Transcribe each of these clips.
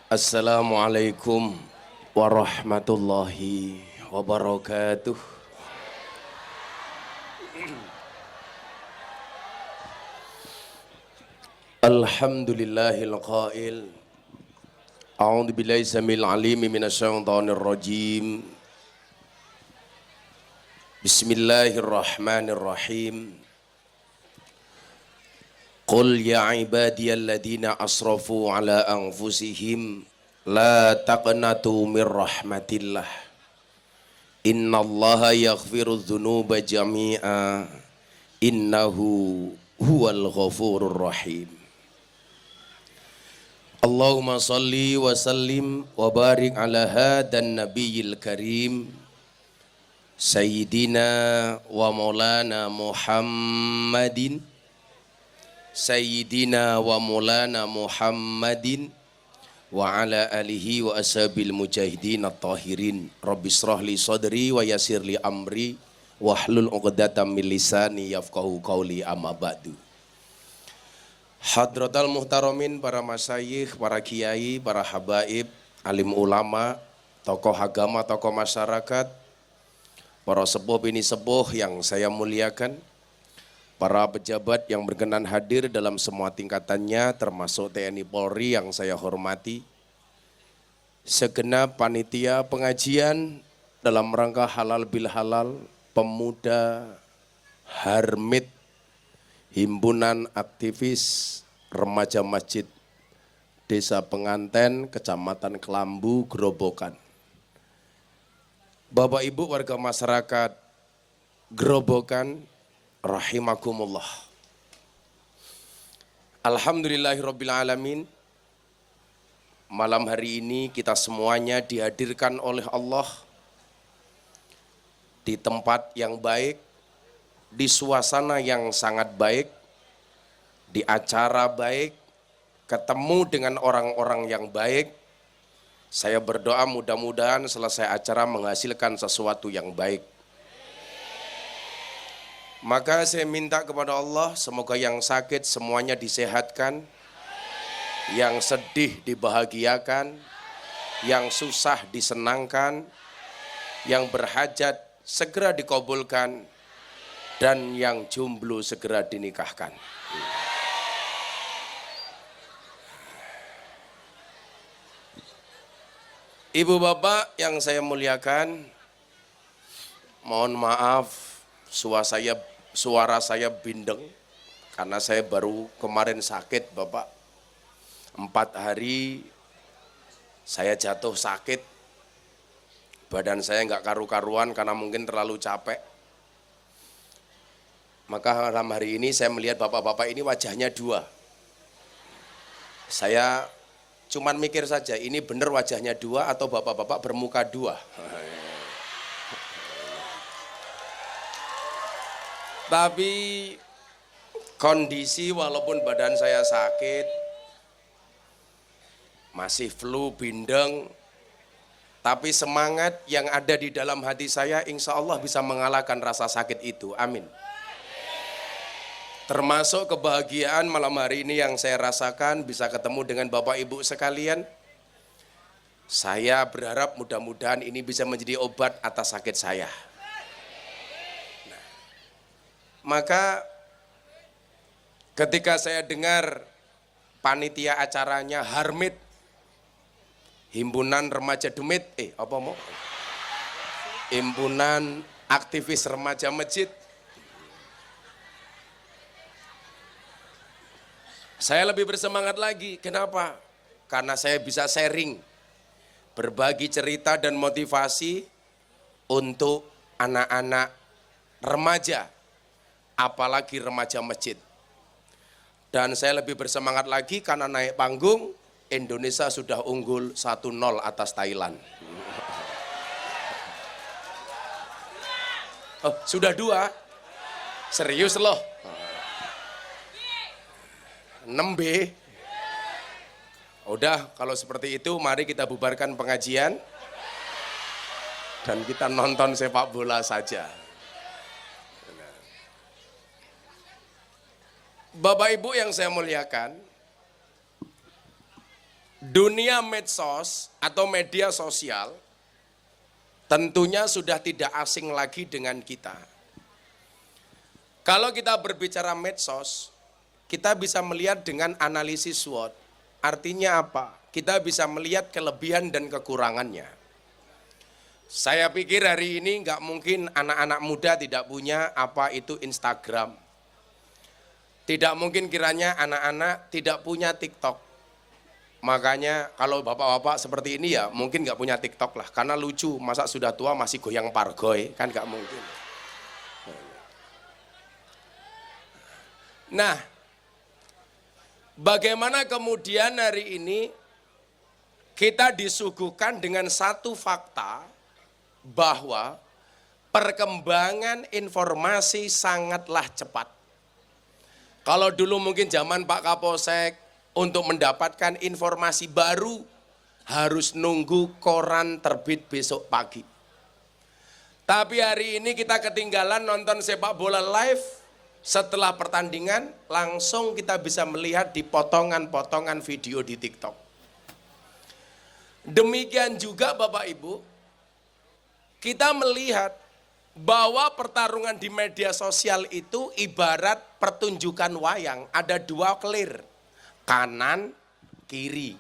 Assalamualaikum warahmatullahi wabarakatuh. Alhamdulillahil qail. A'udzu billahi samil alim minasyaitonir rajim. Bismillahirrahmanirrahim. Qul ya ibadiyalladzina asrafu ala anfusihim la taqnatu mir rahmatillah. Innallaha yaghfiru dzunuba jami'a. Innahu huwal ghafurur rahim. Allahumma salli wa sallim wa barik ala hadan nabiyil karim Sayyidina wa maulana Muhammadin Sayyidina wa maulana Muhammadin wa ala alihi wa ashabil mujahidin at-tahirin. Rabbi shrah li sadri wa yassir li amri wahlul 'uqdatam min lisani yafqahu qawli, amma ba'du. Hadratal muhtaramin, para masyayikh, para kiai, para habaib, alim ulama, tokoh agama, tokoh masyarakat, para sepuh bini sepuh yang saya muliakan, para pejabat yang berkenan hadir dalam semua tingkatannya, termasuk TNI Polri yang saya hormati, segenap panitia pengajian dalam rangka halal bil halal, pemuda, Harmit, Himpunan Aktivis Remaja Masjid Desa Penganten, Kecamatan Kelambu, Grobogan. Bapak Ibu warga masyarakat Grobogan, rahimakumullah. Alhamdulillahirabbil alamin. Malam hari ini kita semuanya dihadirkan oleh Allah di tempat yang baik, di suasana yang sangat baik, di acara baik, ketemu dengan orang-orang yang baik. Saya berdoa mudah-mudahan selesai acara menghasilkan sesuatu yang baik. Maka saya minta kepada Allah, semoga yang sakit semuanya disehatkan, yang sedih dibahagiakan, yang susah disenangkan, yang berhajat segera dikabulkan, dan yang jomblo segera dinikahkan. Ibu bapak yang saya muliakan, mohon maaf suara saya bindeng karena saya baru kemarin sakit bapak. 4 hari saya jatuh sakit, badan saya nggak karu-karuan karena mungkin terlalu capek. Maka malam hari ini saya melihat bapak-bapak ini wajahnya 2. Saya cuman mikir saja, ini benar wajahnya 2 atau bapak-bapak bermuka 2. Tapi kondisi walaupun badan saya sakit, masih flu, bindeng, tapi semangat yang ada di dalam hati saya insya Allah bisa mengalahkan rasa sakit itu. Amin. Termasuk kebahagiaan malam hari ini yang saya rasakan bisa ketemu dengan Bapak Ibu sekalian. Saya berharap mudah-mudahan ini bisa menjadi obat atas sakit saya. Nah, maka ketika saya dengar panitia acaranya Harmit, Himpunan Remaja Demit, Himpunan Aktivis Remaja Masjid, saya lebih bersemangat lagi. Kenapa? Karena saya bisa sharing, berbagi cerita dan motivasi untuk anak-anak remaja, apalagi remaja masjid. Dan saya lebih bersemangat lagi karena naik panggung, Indonesia sudah unggul 1-0 atas Thailand. Oh, sudah 2? Serius loh? 6B. Udah, kalau seperti itu mari kita bubarkan pengajian dan kita nonton sepak bola saja. Bapak Ibu yang saya muliakan, Dunia medsos atau media sosial tentunya sudah tidak asing lagi dengan kita. Kalau kita berbicara medsos, kita bisa melihat dengan analisis SWOT. Artinya apa? Kita bisa melihat kelebihan dan kekurangannya. Saya pikir hari ini nggak mungkin anak-anak muda tidak punya apa itu Instagram. Tidak mungkin kiranya anak-anak tidak punya TikTok. Makanya kalau bapak-bapak seperti ini ya mungkin nggak punya TikTok lah. Karena lucu, masa sudah tua masih goyang pargoy, kan nggak mungkin. Nah, bagaimana kemudian hari ini kita disuguhkan dengan satu fakta bahwa perkembangan informasi sangatlah cepat. Kalau dulu mungkin zaman Pak Kapolsek untuk mendapatkan informasi baru harus nunggu koran terbit besok pagi. Tapi hari ini kita ketinggalan nonton sepak bola live. Setelah pertandingan langsung kita bisa melihat di potongan-potongan video di TikTok. Demikian juga Bapak Ibu, kita melihat bahwa pertarungan di media sosial itu ibarat pertunjukan wayang, ada dua kelir, kanan, kiri.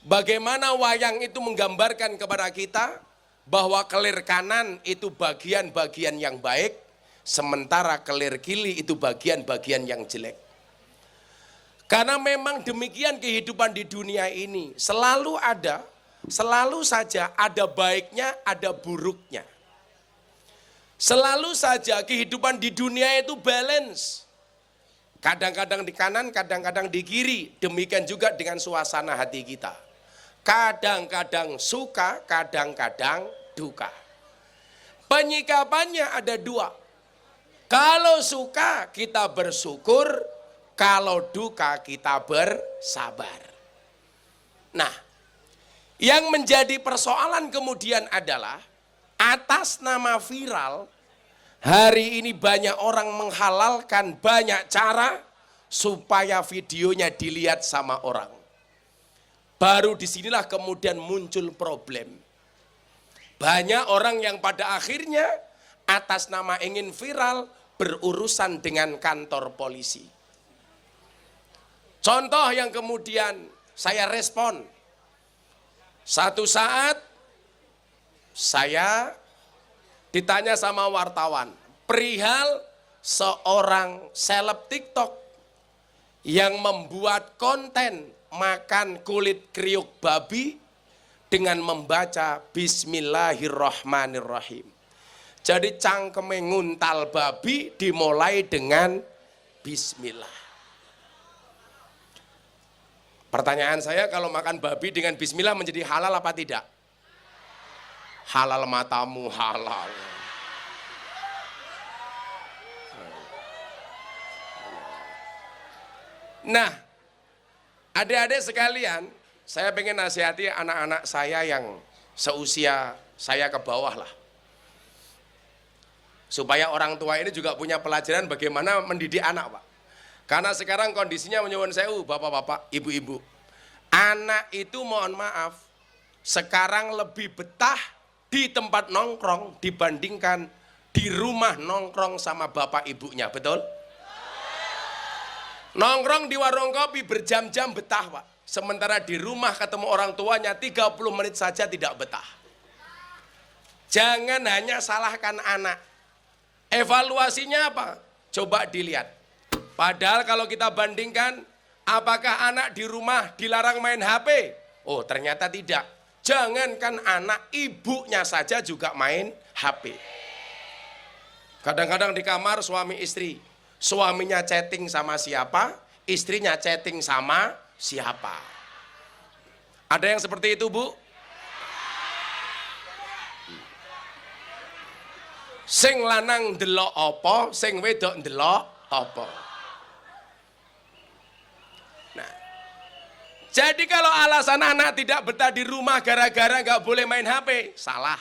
Bagaimana wayang itu menggambarkan kepada kita bahwa kelir kanan itu bagian-bagian yang baik, sementara kelir kiri itu bagian-bagian yang jelek. Karena memang demikian kehidupan di dunia ini, selalu saja ada baiknya, ada buruknya. Selalu saja kehidupan di dunia itu balance. Kadang-kadang di kanan, kadang-kadang di kiri. Demikian juga dengan suasana hati kita. Kadang-kadang suka, kadang-kadang duka. Penyikapannya ada dua. Kalau suka kita bersyukur, kalau duka kita bersabar. Nah, yang menjadi persoalan kemudian adalah atas nama viral, hari ini banyak orang menghalalkan banyak cara supaya videonya dilihat sama orang. Baru disinilah kemudian muncul problem. Banyak orang yang pada akhirnya atas nama ingin viral berurusan dengan kantor polisi. Contoh yang kemudian saya respon. Satu saat saya ditanya sama wartawan perihal seorang seleb TikTok yang membuat konten makan kulit kriuk babi dengan membaca Bismillahirrahmanirrahim. Jadi cangkeme nguntal babi dimulai dengan Bismillah. Pertanyaan saya, kalau makan babi dengan Bismillah menjadi halal apa tidak? Halal matamu, halal. Nah, adik-adik sekalian, saya pengen nasihati anak-anak saya yang seusia saya ke bawah lah. Supaya orang tua ini juga punya pelajaran bagaimana mendidik anak, Pak. Karena sekarang kondisinya menyuwun sewu, bapak-bapak, ibu-ibu. Anak itu mohon maaf, sekarang lebih betah di tempat nongkrong dibandingkan di rumah nongkrong sama bapak ibunya, betul? Nongkrong di warung kopi berjam-jam betah, Pak. Sementara di rumah ketemu orang tuanya 30 menit saja tidak betah. Jangan hanya salahkan anak. Evaluasinya apa? Coba dilihat. Padahal kalau kita bandingkan, apakah anak di rumah dilarang main HP? Oh, ternyata tidak. Jangankan anak, ibunya saja juga main HP. Kadang-kadang di kamar suami istri. Suaminya chatting sama siapa, istrinya chatting sama siapa. Ada yang seperti itu, Bu? Sing lanang ndelok apa, sing wedok ndelok apa. Nah, jadi kalau alasan anak tidak betah di rumah gara-gara nggak boleh main HP, salah.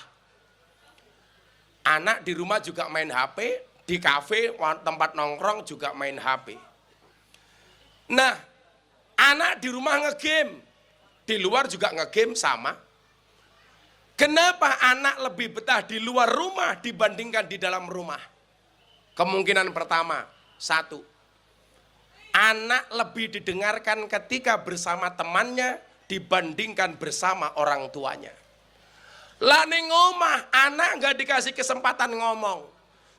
Anak di rumah juga main HP, di kafe, tempat nongkrong juga main HP. Nah, anak di rumah ngegame, di luar juga ngegame sama. Kenapa anak lebih betah di luar rumah dibandingkan di dalam rumah? Kemungkinan pertama, satu, anak lebih didengarkan ketika bersama temannya dibandingkan bersama orang tuanya. Lah ning omah anak nggak dikasih kesempatan ngomong.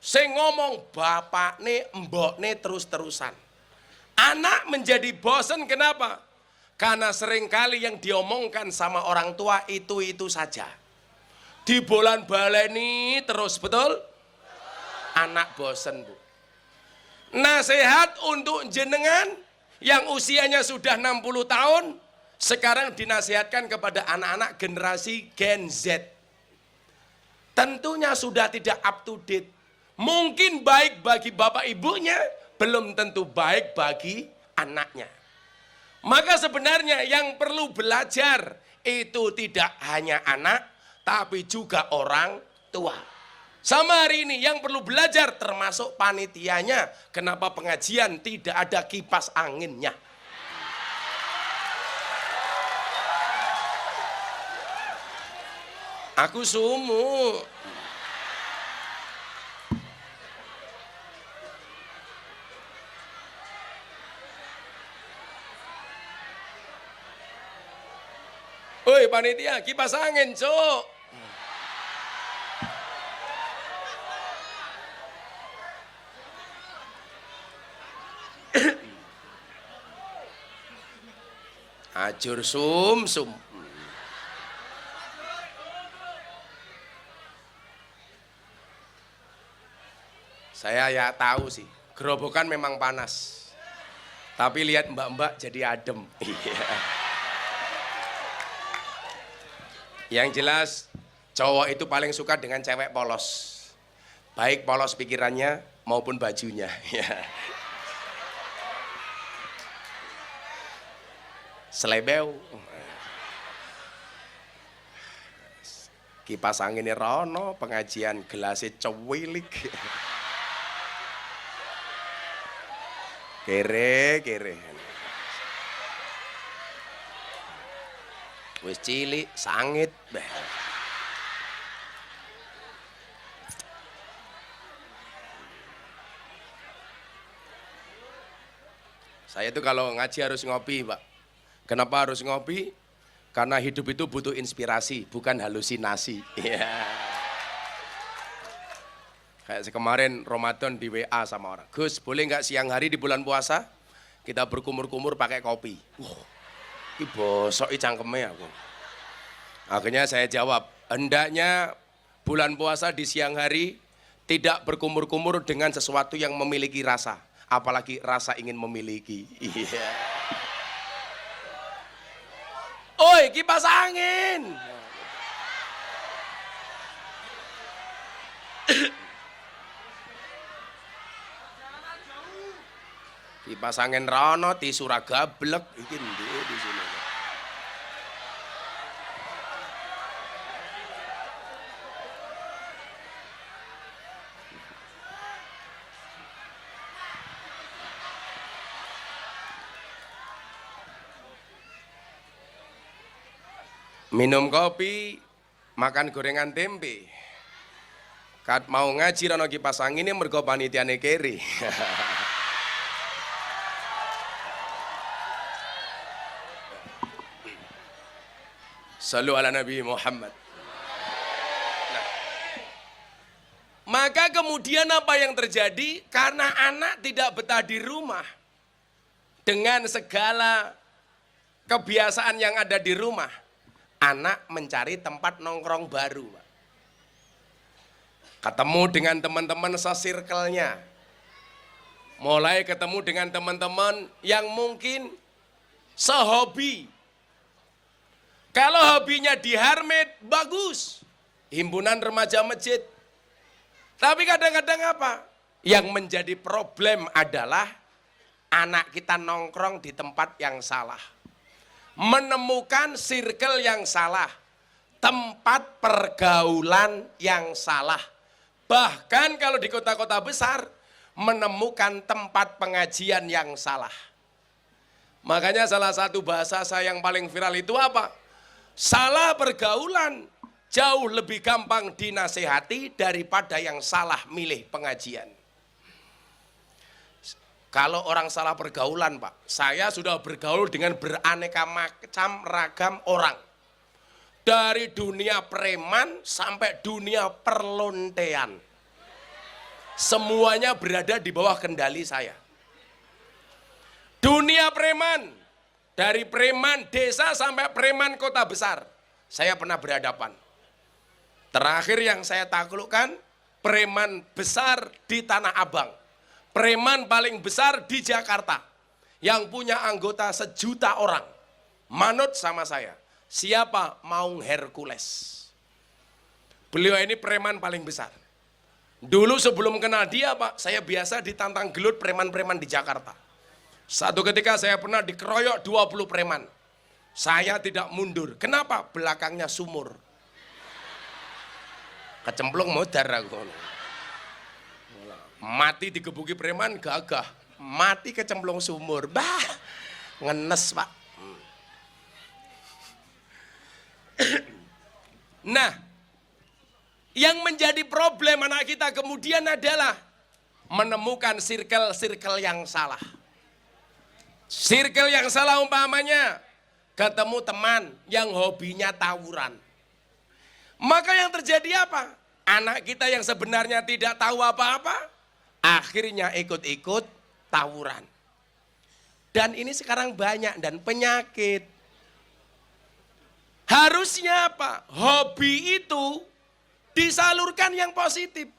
Sing ngomong bapak nih, mbok nih terus-terusan. Anak menjadi bosen, kenapa? Karena seringkali yang diomongkan sama orang tua itu-itu saja. Di bolan baleni terus, betul? Anak bosen, Bu. Nasihat untuk jenengan yang usianya sudah 60 tahun, sekarang dinasihatkan kepada anak-anak generasi Gen Z. Tentunya sudah tidak up to date. Mungkin baik bagi bapak ibunya, belum tentu baik bagi anaknya. Maka sebenarnya yang perlu belajar itu tidak hanya anak, tapi juga orang tua. Sama hari ini yang perlu belajar termasuk panitianya. Kenapa pengajian tidak ada kipas anginnya? Aku sumu. Woi panitia, kipas angin, Cuk. Ajur sum. Saya ya tahu sih, gerobokan memang panas. Tapi lihat mbak-mbak jadi adem. Yang jelas cowok itu paling suka dengan cewek polos. Baik polos pikirannya maupun bajunya. Selebeu. Kipas anginnya rono, pengajian gelasnya cewilik. Kere. Wis cilik, sangit. Saya tuh kalau ngaji harus ngopi, Pak. Kenapa harus ngopi? Karena hidup itu butuh inspirasi, bukan halusinasi. Kayak kemarin Ramadan di WA sama orang. Gus, boleh nggak siang hari di bulan puasa kita berkumur-kumur pakai kopi? Ini bosok cangkemnya aku. Akhirnya saya jawab, hendaknya bulan puasa di siang hari tidak berkumur-kumur dengan sesuatu yang memiliki rasa. Apalagi rasa ingin memiliki. Iya. Oi, kipas angin. Kipas angin rono di Suragablek iki di sini. Minum kopi, makan gorengan tempe. Kat mau ngaji rono kipas angin ini mergo panitiane keri. Sallu ala Nabi Muhammad. Nah, maka kemudian apa yang terjadi? Karena anak tidak betah di rumah dengan segala kebiasaan yang ada di rumah, anak mencari tempat nongkrong baru. Ketemu dengan teman-teman se-circle-nya. Mulai ketemu dengan teman-teman yang mungkin sehobi. Kalau hobinya di Harmed, bagus. Himpunan remaja masjid. Tapi kadang-kadang apa? Yang menjadi problem adalah anak kita nongkrong di tempat yang salah. Menemukan circle yang salah. Tempat pergaulan yang salah. Bahkan kalau di kota-kota besar, menemukan tempat pengajian yang salah. Makanya salah satu bahasa saya yang paling viral itu apa? Salah pergaulan jauh lebih gampang dinasehati daripada yang salah milih pengajian. Kalau orang salah pergaulan, Pak, saya sudah bergaul dengan beraneka macam ragam orang. Dari dunia preman sampai dunia perlontean. Semuanya berada di bawah kendali saya. Dunia preman, dari preman desa sampai preman kota besar, saya pernah berhadapan. Terakhir yang saya taklukkan, preman besar di Tanah Abang. Preman paling besar di Jakarta, yang punya anggota 1 juta orang, manut sama saya. Siapa? Maung Hercules. Beliau ini preman paling besar. Dulu sebelum kenal dia, Pak, saya biasa ditantang gelut preman-preman di Jakarta. Satu ketika saya pernah dikeroyok 20 preman. Saya tidak mundur. Kenapa? Belakangnya sumur. Kecemplung modar aku. Mati digebuki preman gagah. Mati kecemplung sumur. Bah, ngenes, Pak. Nah, yang menjadi problem anak kita kemudian adalah menemukan circle-circle yang salah. Circle yang salah umpamanya ketemu teman yang hobinya tawuran. Maka yang terjadi apa? Anak kita yang sebenarnya tidak tahu apa-apa, akhirnya ikut-ikut tawuran. Dan ini sekarang banyak dan penyakit. Harusnya apa? Hobi itu disalurkan yang positif.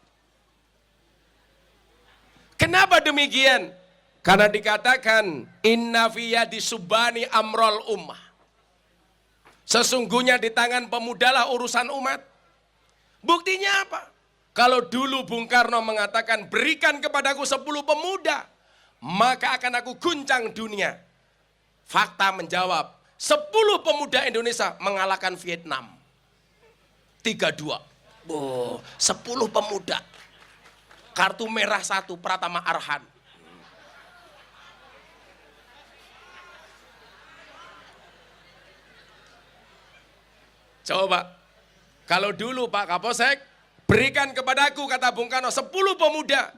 Kenapa demikian? Karena dikatakan inna fiyadi subani amrol ummah. Sesungguhnya di tangan pemudalah urusan umat. Buktinya apa? Kalau dulu Bung Karno mengatakan berikan kepadaku 10 pemuda, maka akan aku guncang dunia. Fakta menjawab, 10 pemuda Indonesia mengalahkan Vietnam. 3-2. Oh, 10 pemuda. Kartu merah 1 Pratama Arhan. Coba, kalau dulu Pak Kapolsek, berikan kepadaku, kata Bung Karno, 10 pemuda,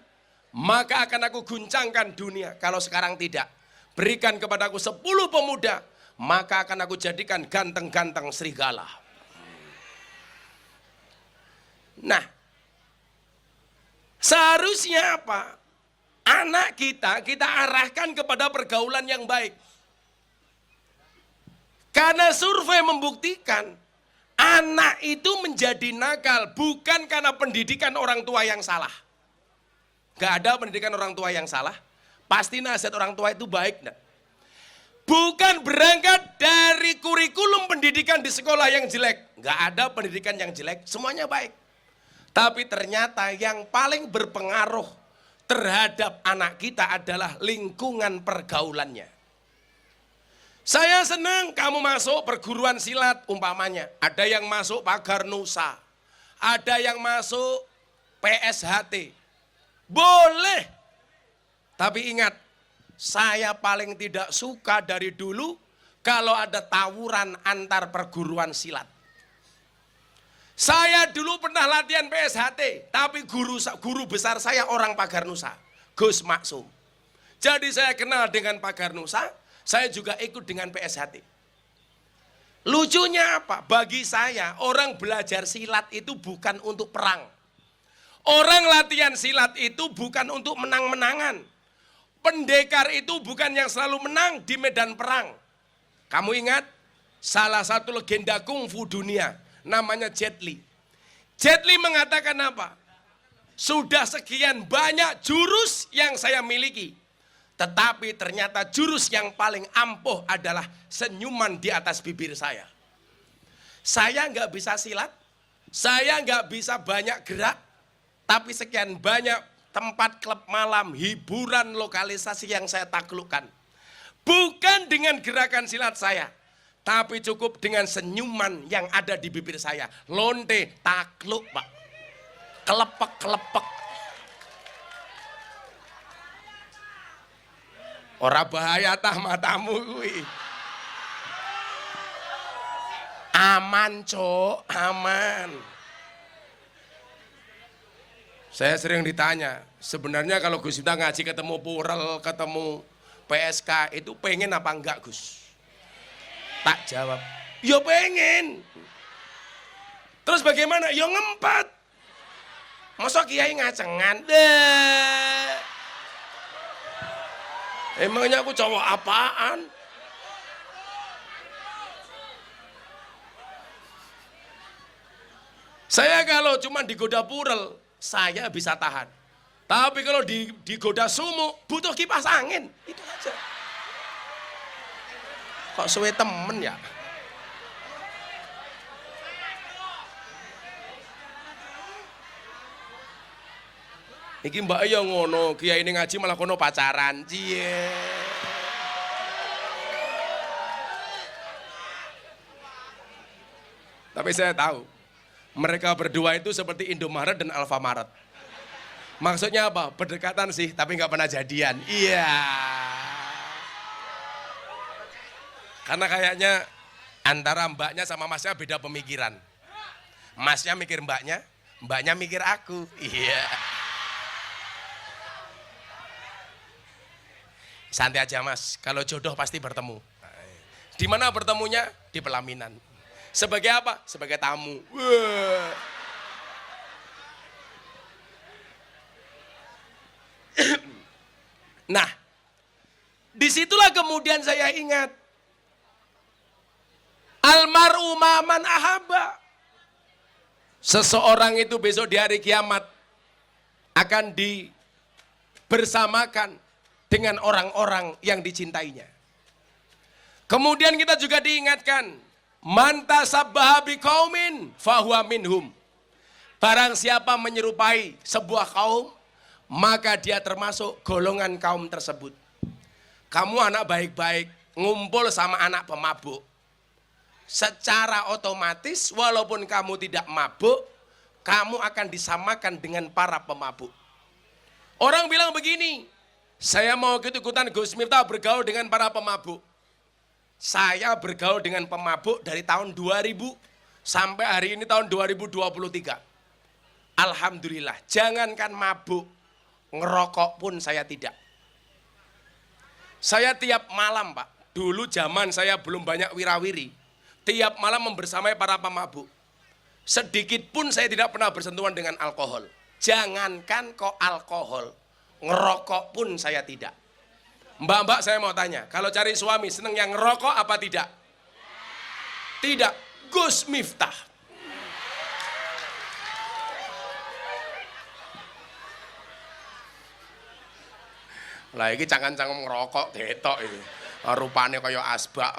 maka akan aku guncangkan dunia. Kalau sekarang tidak, berikan kepadaku 10 pemuda, maka akan aku jadikan ganteng-ganteng serigala. Nah, seharusnya apa? Anak kita arahkan kepada pergaulan yang baik. Karena survei membuktikan, anak itu menjadi nakal bukan karena pendidikan orang tua yang salah. Gak ada pendidikan orang tua yang salah. Pasti nasihat orang tua itu baik. Enggak? Bukan berangkat dari kurikulum pendidikan di sekolah yang jelek. Gak ada pendidikan yang jelek, semuanya baik. Tapi ternyata yang paling berpengaruh terhadap anak kita adalah lingkungan pergaulannya. Saya senang kamu masuk perguruan silat umpamanya. Ada yang masuk Pagar Nusa. Ada yang masuk PSHT. Boleh. Tapi ingat, saya paling tidak suka dari dulu kalau ada tawuran antar perguruan silat. Saya dulu pernah latihan PSHT, tapi guru besar saya orang Pagar Nusa, Gus Maksum. Jadi saya kenal dengan Pagar Nusa, saya juga ikut dengan PSHT. Lucunya apa? Bagi saya, orang belajar silat itu bukan untuk perang. Orang latihan silat itu bukan untuk menang-menangan. Pendekar itu bukan yang selalu menang di medan perang. Kamu ingat salah satu legenda kungfu dunia namanya Jet Li. Jet Li mengatakan apa? Sudah sekian banyak jurus yang saya miliki. Tetapi ternyata jurus yang paling ampuh adalah senyuman di atas bibir saya. Saya nggak bisa silat, saya nggak bisa banyak gerak, tapi sekian banyak tempat klub malam, hiburan lokalisasi yang saya taklukkan. Bukan dengan gerakan silat saya, tapi cukup dengan senyuman yang ada di bibir saya. Lonte, takluk Pak. Kelepek-kelepek. Ora bahaya tah matamu kuwi. Aman, Cuk, aman. Saya sering ditanya, sebenarnya kalau Gus Miftah ngaji ketemu Purel, ketemu PSK, itu pengen apa enggak, Gus? Tak jawab, ya pengen. Terus bagaimana? Ya ngempet. Masa kiai ngacengan? Emangnya aku cowok apaan? Saya kalau cuma digoda Purel, saya bisa tahan. Tapi kalau digoda sumuk, butuh kipas angin. Itu aja. Kok suwe temen ya? Iki mbak ya ngono, kiai ini ngaji malah kono pacaran. Cie. Tapi saya tahu, mereka berdua itu seperti Indomaret dan Alfamaret. Maksudnya apa? Berdekatan sih, tapi nggak pernah jadian. Iya. Karena kayaknya antara mbaknya sama masnya beda pemikiran. Masnya mikir mbaknya, mbaknya mikir aku. Iya. Santai aja mas, kalau jodoh pasti bertemu. Di mana bertemunya? Di pelaminan. Sebagai apa? Sebagai tamu. Wah. Nah, disitulah kemudian saya ingat. Almar'u man ahabba. Seseorang itu besok di hari kiamat akan dibersamakan dengan orang-orang yang dicintainya. Kemudian kita juga diingatkan, man tasabbaha biqaumin fahuwa minhum. Barang siapa menyerupai sebuah kaum, maka dia termasuk golongan kaum tersebut. Kamu anak baik-baik, ngumpul sama anak pemabuk. Secara otomatis, walaupun kamu tidak mabuk, kamu akan disamakan dengan para pemabuk. Orang bilang begini, saya mau ikut-ikutan Gus Miftah bergaul dengan para pemabuk. Saya bergaul dengan pemabuk dari tahun 2000 sampai hari ini tahun 2023. Alhamdulillah, jangankan mabuk, ngerokok pun saya tidak. Saya tiap malam Pak, dulu zaman saya belum banyak wirawiri, tiap malam membersamai para pemabuk. Sedikit pun saya tidak pernah bersentuhan dengan alkohol. Jangankan kok alkohol, ngerokok pun saya tidak. Mbak-mbak saya mau tanya, kalau cari suami seneng yang ngerokok apa tidak? Tidak. Gus Miftah. Lah iki cangan-cangan ngerokok ketok iki. Rupane kaya asbak.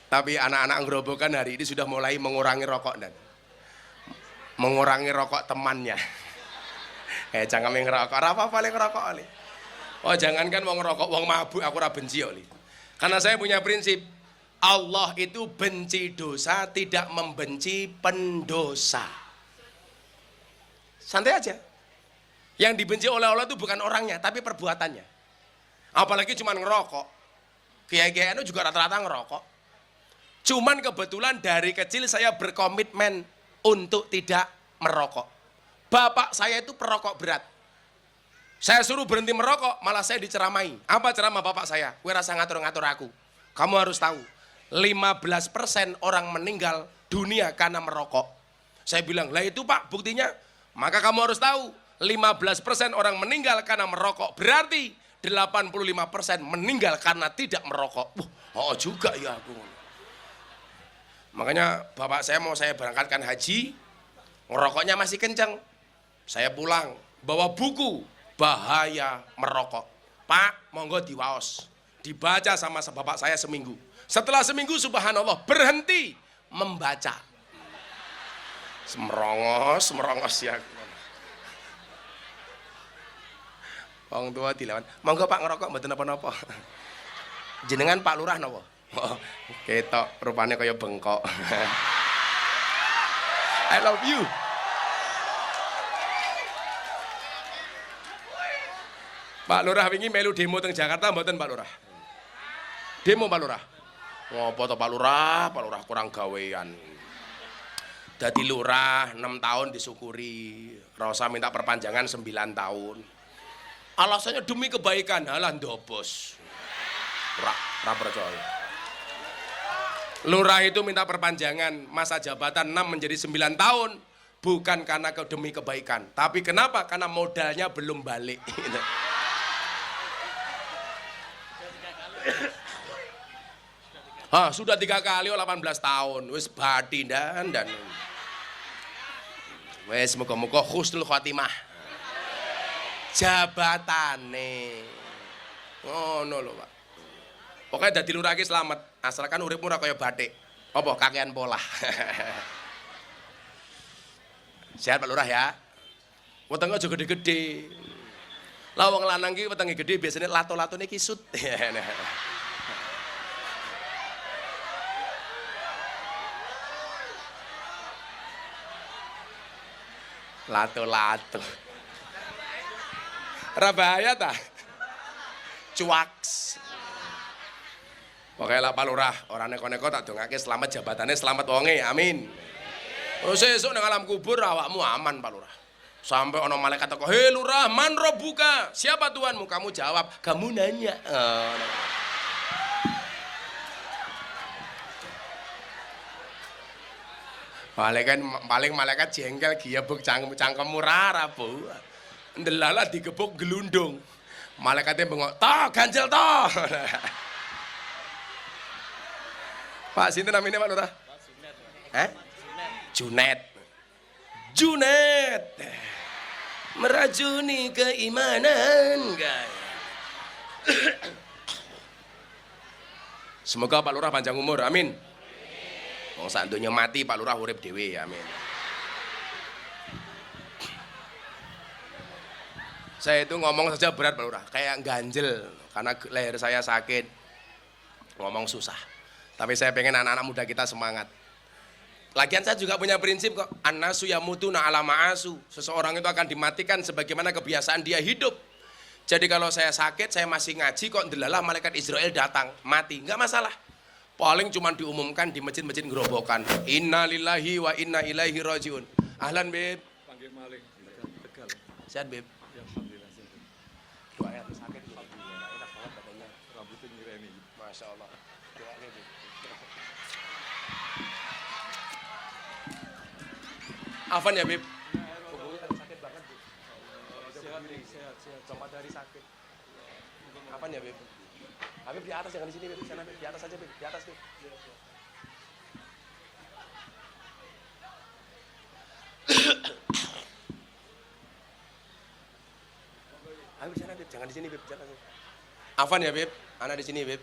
Tapi anak-anak ngerobokan hari ini sudah mulai mengurangi rokok dan mengurangi rokok temannya. Jangan ngerokok, apa paling ngerokok ali. Oh jangankan mau ngerokok, wong mabuk aku ora benci oli. Karena saya punya prinsip, Allah itu benci dosa, tidak membenci pendosa. Santai aja. Yang dibenci oleh Allah itu bukan orangnya, tapi perbuatannya. Apalagi cuma ngerokok. Kiai-kiai itu juga rata-rata ngerokok. Cuman kebetulan dari kecil saya berkomitmen untuk tidak merokok. Bapak saya itu perokok berat. Saya suruh berhenti merokok, malah saya diceramai. Apa ceramah bapak saya? Kowe rasa ngatur-ngatur aku. Kamu harus tahu, 15% orang meninggal dunia karena merokok. Saya bilang, lah itu Pak buktinya. Maka kamu harus tahu, 15% orang meninggal karena merokok. Berarti 85% meninggal karena tidak merokok. Oh juga ya aku. Makanya bapak saya mau saya berangkatkan haji, ngerokoknya masih kencang. Saya pulang, bawa buku, bahaya merokok. Pak, monggo diwaos. Dibaca sama bapak saya seminggu. Setelah seminggu, subhanallah, berhenti membaca. Semerongos ya. Wong tua dilawan, monggo Pak ngerokok mboten napa-napa. Jenengan Pak Lurah napa? Oh, ketok rupane kaya bengkok. I love you. Pak Lurah wingi melu demo teng Jakarta mboten Pak Lurah? Demo Pak Lurah. Ngopo to Pak Lurah? Pak Lurah kurang gawean. Dadi lurah 6 tahun disyukuri. Ora usah minta perpanjangan 9 tahun. Alasannya demi kebaikan. Halah ndobos. Ora percaya. Lurah itu minta perpanjangan masa jabatan 6 menjadi 9 tahun. Bukan karena demi kebaikan. Tapi kenapa? Karena modalnya belum balik. Sudah 3 kali 18 tahun. Wis bati dan wis muga-muga husnul khotimah. Jabatane. Ngono lho, Pak. Pokoknya dadi lurah iki selamat, asalkan uripmu ora kaya batik. Apa kakean pola. Sehat Pak Lurah ya. Wetenge aja gede-gede. Lah wong lanang ki wetenge gede biasanya lato-latone kisut. Lato-lato. Ora bahaya ta? Cuaks. Pokoknya lah Pak Lurah, orang neko-neko tak dongake selamat jabatannya, selamat wonge, amin. Terus esuk nang alam kubur awakmu aman Pak Lurah. Sampai ono malaikat teko, "Hei Lurah, man robbuka? Siapa Tuhanmu?" Kamu jawab, "Kamu nanya." Paling malaikat jengkel giebuk cangkemmu rara, Bu. Ndelala digebuk gelundung. Malaikatnya bengok, "Toh, ganjel toh." Pak, sinten namanya Pak Lurah? Junet. Junet. Merajuni keimanan, guys. Semoga Pak Lurah panjang umur, amin. Wong sak donya mati Pak Lurah urip dhewe, amin. Saya itu ngomong saja berat Pak Lurah, kayak ganjel karena leher saya sakit. Ngomong susah. Tapi saya pengen anak-anak muda kita semangat. Lagian saya juga punya prinsip kok. Annasu yamutuna ala ma'asu. Seseorang itu akan dimatikan sebagaimana kebiasaan dia hidup. Jadi kalau saya sakit, saya masih ngaji kok ndelalah malaikat Israel datang, mati, enggak masalah. Paling cuma diumumkan di masjid-masjid gerobokan. Inna lillahi wa inna ilaihi rajiun. Ahlan, Beb. Panggil maling. Tegal. Sehat, Beb. Ya, alhamdulillah sehat. Doanya sakit, alhamdulillah. Enak banget badannya. Rambutnya ngiremi. Masya Allah. Doanya, Beb. Afan ya, Beb. Punggungnya tadi sakit banget, Beb. Sehat. 4 hari sakit. Afan ya, Beb. Habib di atas, jangan di sini, Beb. Sana, Beb. Di atas aja, Beb. Di atas, Beb. Habib sana, Beb. Jangan di sini, Beb. Jangan. Afan ya, Beb. Anak di sini, Beb.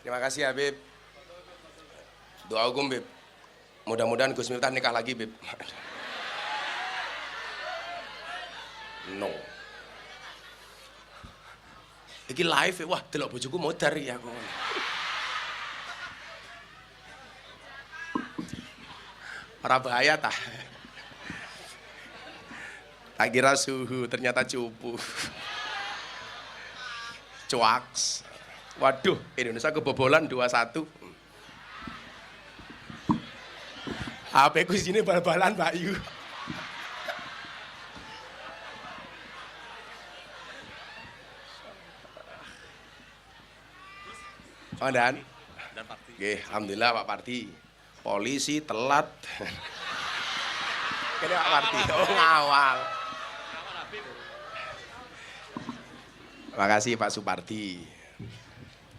Terima kasih, Habib. Doa hukum, Beb. Mudah-mudahan Gus Miftah nikah lagi, Beb. No. Iki live ya, wah delok bojoku modar ya aku. Ora bahaya tah. Tak kira suhu, ternyata cupu. Cuaks. Waduh, Indonesia kebobolan 2-1. HP ku sini bal-balan Bayu. Komandan. Dan Parti. Oke, alhamdulillah Pak Parti. Polisi telat. Kene Pak Parti, oh ngawal. Terima kasih Pak Suparti.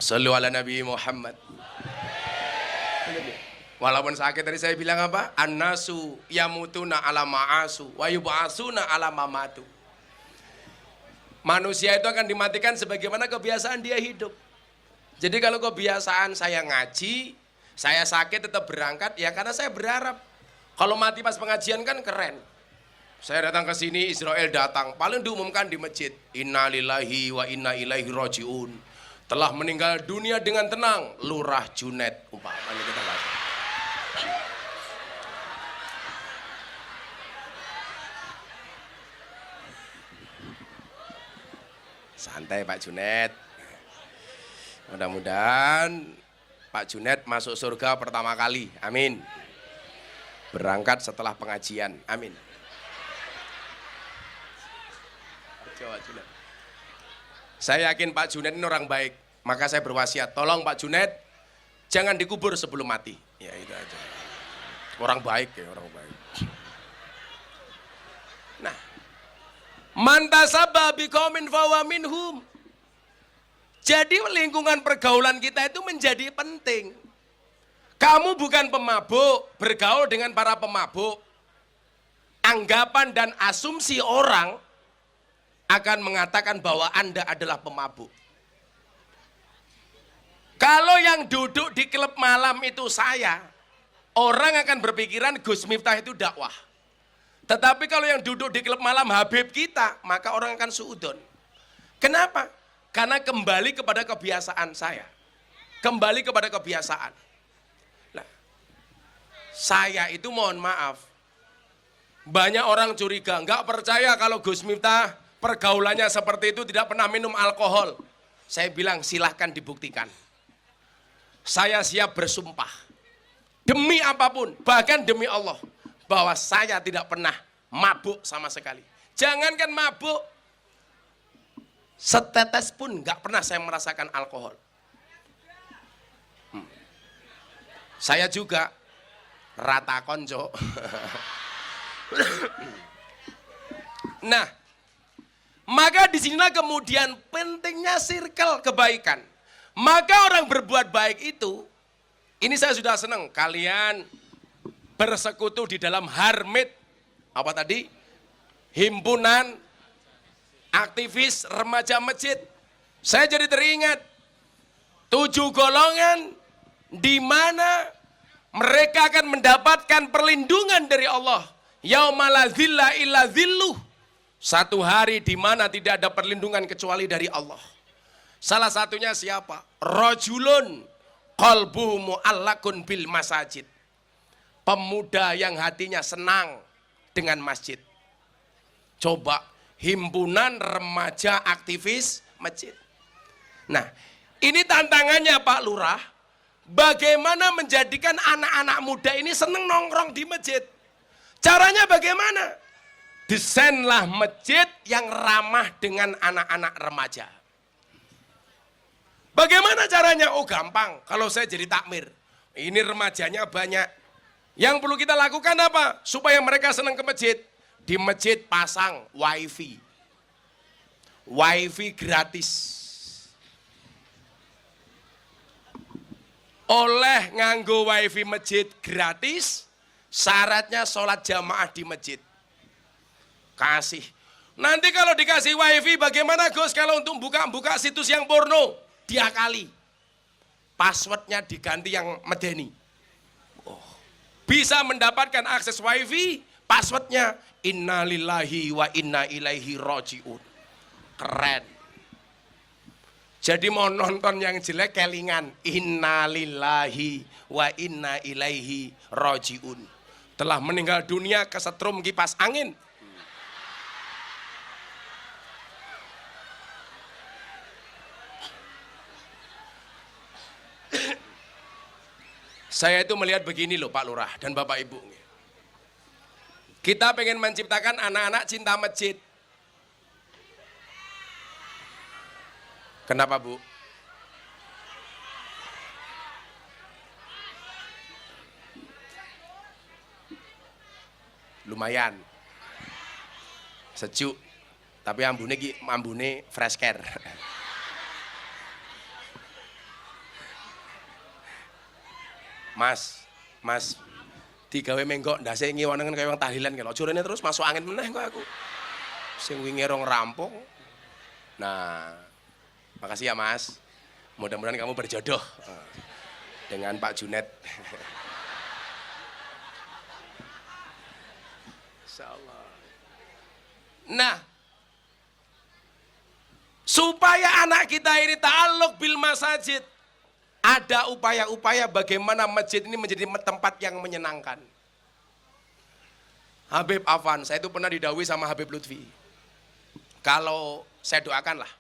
Shallu ala Nabi Muhammad. Walaupun sakit tadi saya bilang apa? Annasu yamutuna ala ma'asu wa yub'asuna ala mamatu. Manusia itu akan dimatikan sebagaimana kebiasaan dia hidup. Jadi kalau kebiasaan saya ngaji, saya sakit tetap berangkat, ya karena saya berharap. Kalau mati pas pengajian kan keren. Saya datang ke sini, Israel datang, paling diumumkan di masjid. Inna lillahi wa inna ilaihi rajiun. Telah meninggal dunia dengan tenang, Lurah Junet. Umpamanya kita baca. Santai Pak Junet. Mudah-mudahan Pak Junet masuk surga pertama kali. Amin. Berangkat setelah pengajian. Amin. Saya yakin Pak Junet ini orang baik. Maka saya berwasiat, tolong Pak Junet jangan dikubur sebelum mati. Ya itu aja. Orang baik ya, orang baik. Nah, mantasabba biqaumin fahuwa minhum. Jadi lingkungan pergaulan kita itu menjadi penting. Kamu bukan pemabuk, bergaul dengan para pemabuk. Anggapan dan asumsi orang akan mengatakan bahwa Anda adalah pemabuk. Kalau yang duduk di klub malam itu saya, orang akan berpikiran Gus Miftah itu dakwah. Tetapi kalau yang duduk di klub malam Habib kita, maka orang akan suudon. Kenapa? Karena kembali kepada kebiasaan saya. Kembali kepada kebiasaan. Nah, saya itu mohon maaf. Banyak orang curiga, nggak percaya kalau Gus Miftah pergaulannya seperti itu, tidak pernah minum alkohol. Saya bilang silahkan dibuktikan. Saya siap bersumpah. Demi apapun, bahkan demi Allah. Bahwa saya tidak pernah mabuk sama sekali. Jangankan mabuk, setetes pun nggak pernah saya merasakan alkohol. Saya juga rata konco. Nah, maka disinilah kemudian pentingnya circle kebaikan. Maka orang berbuat baik itu, ini saya sudah senang kalian bersekutu di dalam Harmit, apa tadi? Himpunan aktivis remaja masjid. Saya jadi teringat 7 golongan di mana mereka akan mendapatkan perlindungan dari Allah. Yaumala zilla illa zilluh. Satu hari di mana tidak ada perlindungan kecuali dari Allah. Salah satunya siapa? Rajulun qalbuhu mu'allakun bil masajid. Pemuda yang hatinya senang dengan masjid. Coba, himpunan remaja aktivis masjid. Nah, ini tantangannya Pak Lurah. Bagaimana menjadikan anak-anak muda ini senang nongkrong di masjid? Caranya bagaimana? Desainlah masjid yang ramah dengan anak-anak remaja. Bagaimana caranya? Oh gampang, kalau saya jadi takmir. Ini remajanya banyak. Yang perlu kita lakukan apa? Supaya mereka senang ke masjid. Di masjid pasang wifi. Wifi gratis. Oleh nganggo wifi masjid gratis, syaratnya sholat jamaah di masjid. Kasih. Nanti kalau dikasih wifi bagaimana Gus kalau untuk buka-buka situs yang porno? Diakali. Passwordnya diganti yang medeni. Oh. Bisa mendapatkan akses wifi, passwordnya innalillahi wa inna ilaihi rajiun. Keren. Jadi mau nonton yang jelek kelingan innalillahi wa inna ilaihi rajiun. Telah meninggal dunia kesetrum kipas angin. Saya itu melihat begini loh Pak Lurah dan Bapak Ibu. Kita pengen menciptakan anak-anak cinta masjid. Kenapa Bu? Lumayan. Sejuk. Tapi ambune fresh care. Mas, digawe menggok ndase ngiwanengen kaya wong tahlilan kaya curene terus masuk angin meneh kok aku. Sing wingi rong rampung. Nah, makasih ya Mas. Mudah-mudahan kamu berjodoh dengan Pak Junet. Insyaallah. Nah, supaya anak kita ini ta'alluq bil masajid, ada upaya-upaya bagaimana masjid ini menjadi tempat yang menyenangkan. Habib Afan, saya itu pernah didhawuhi sama Habib Lutfi. Kalau saya doakan lah,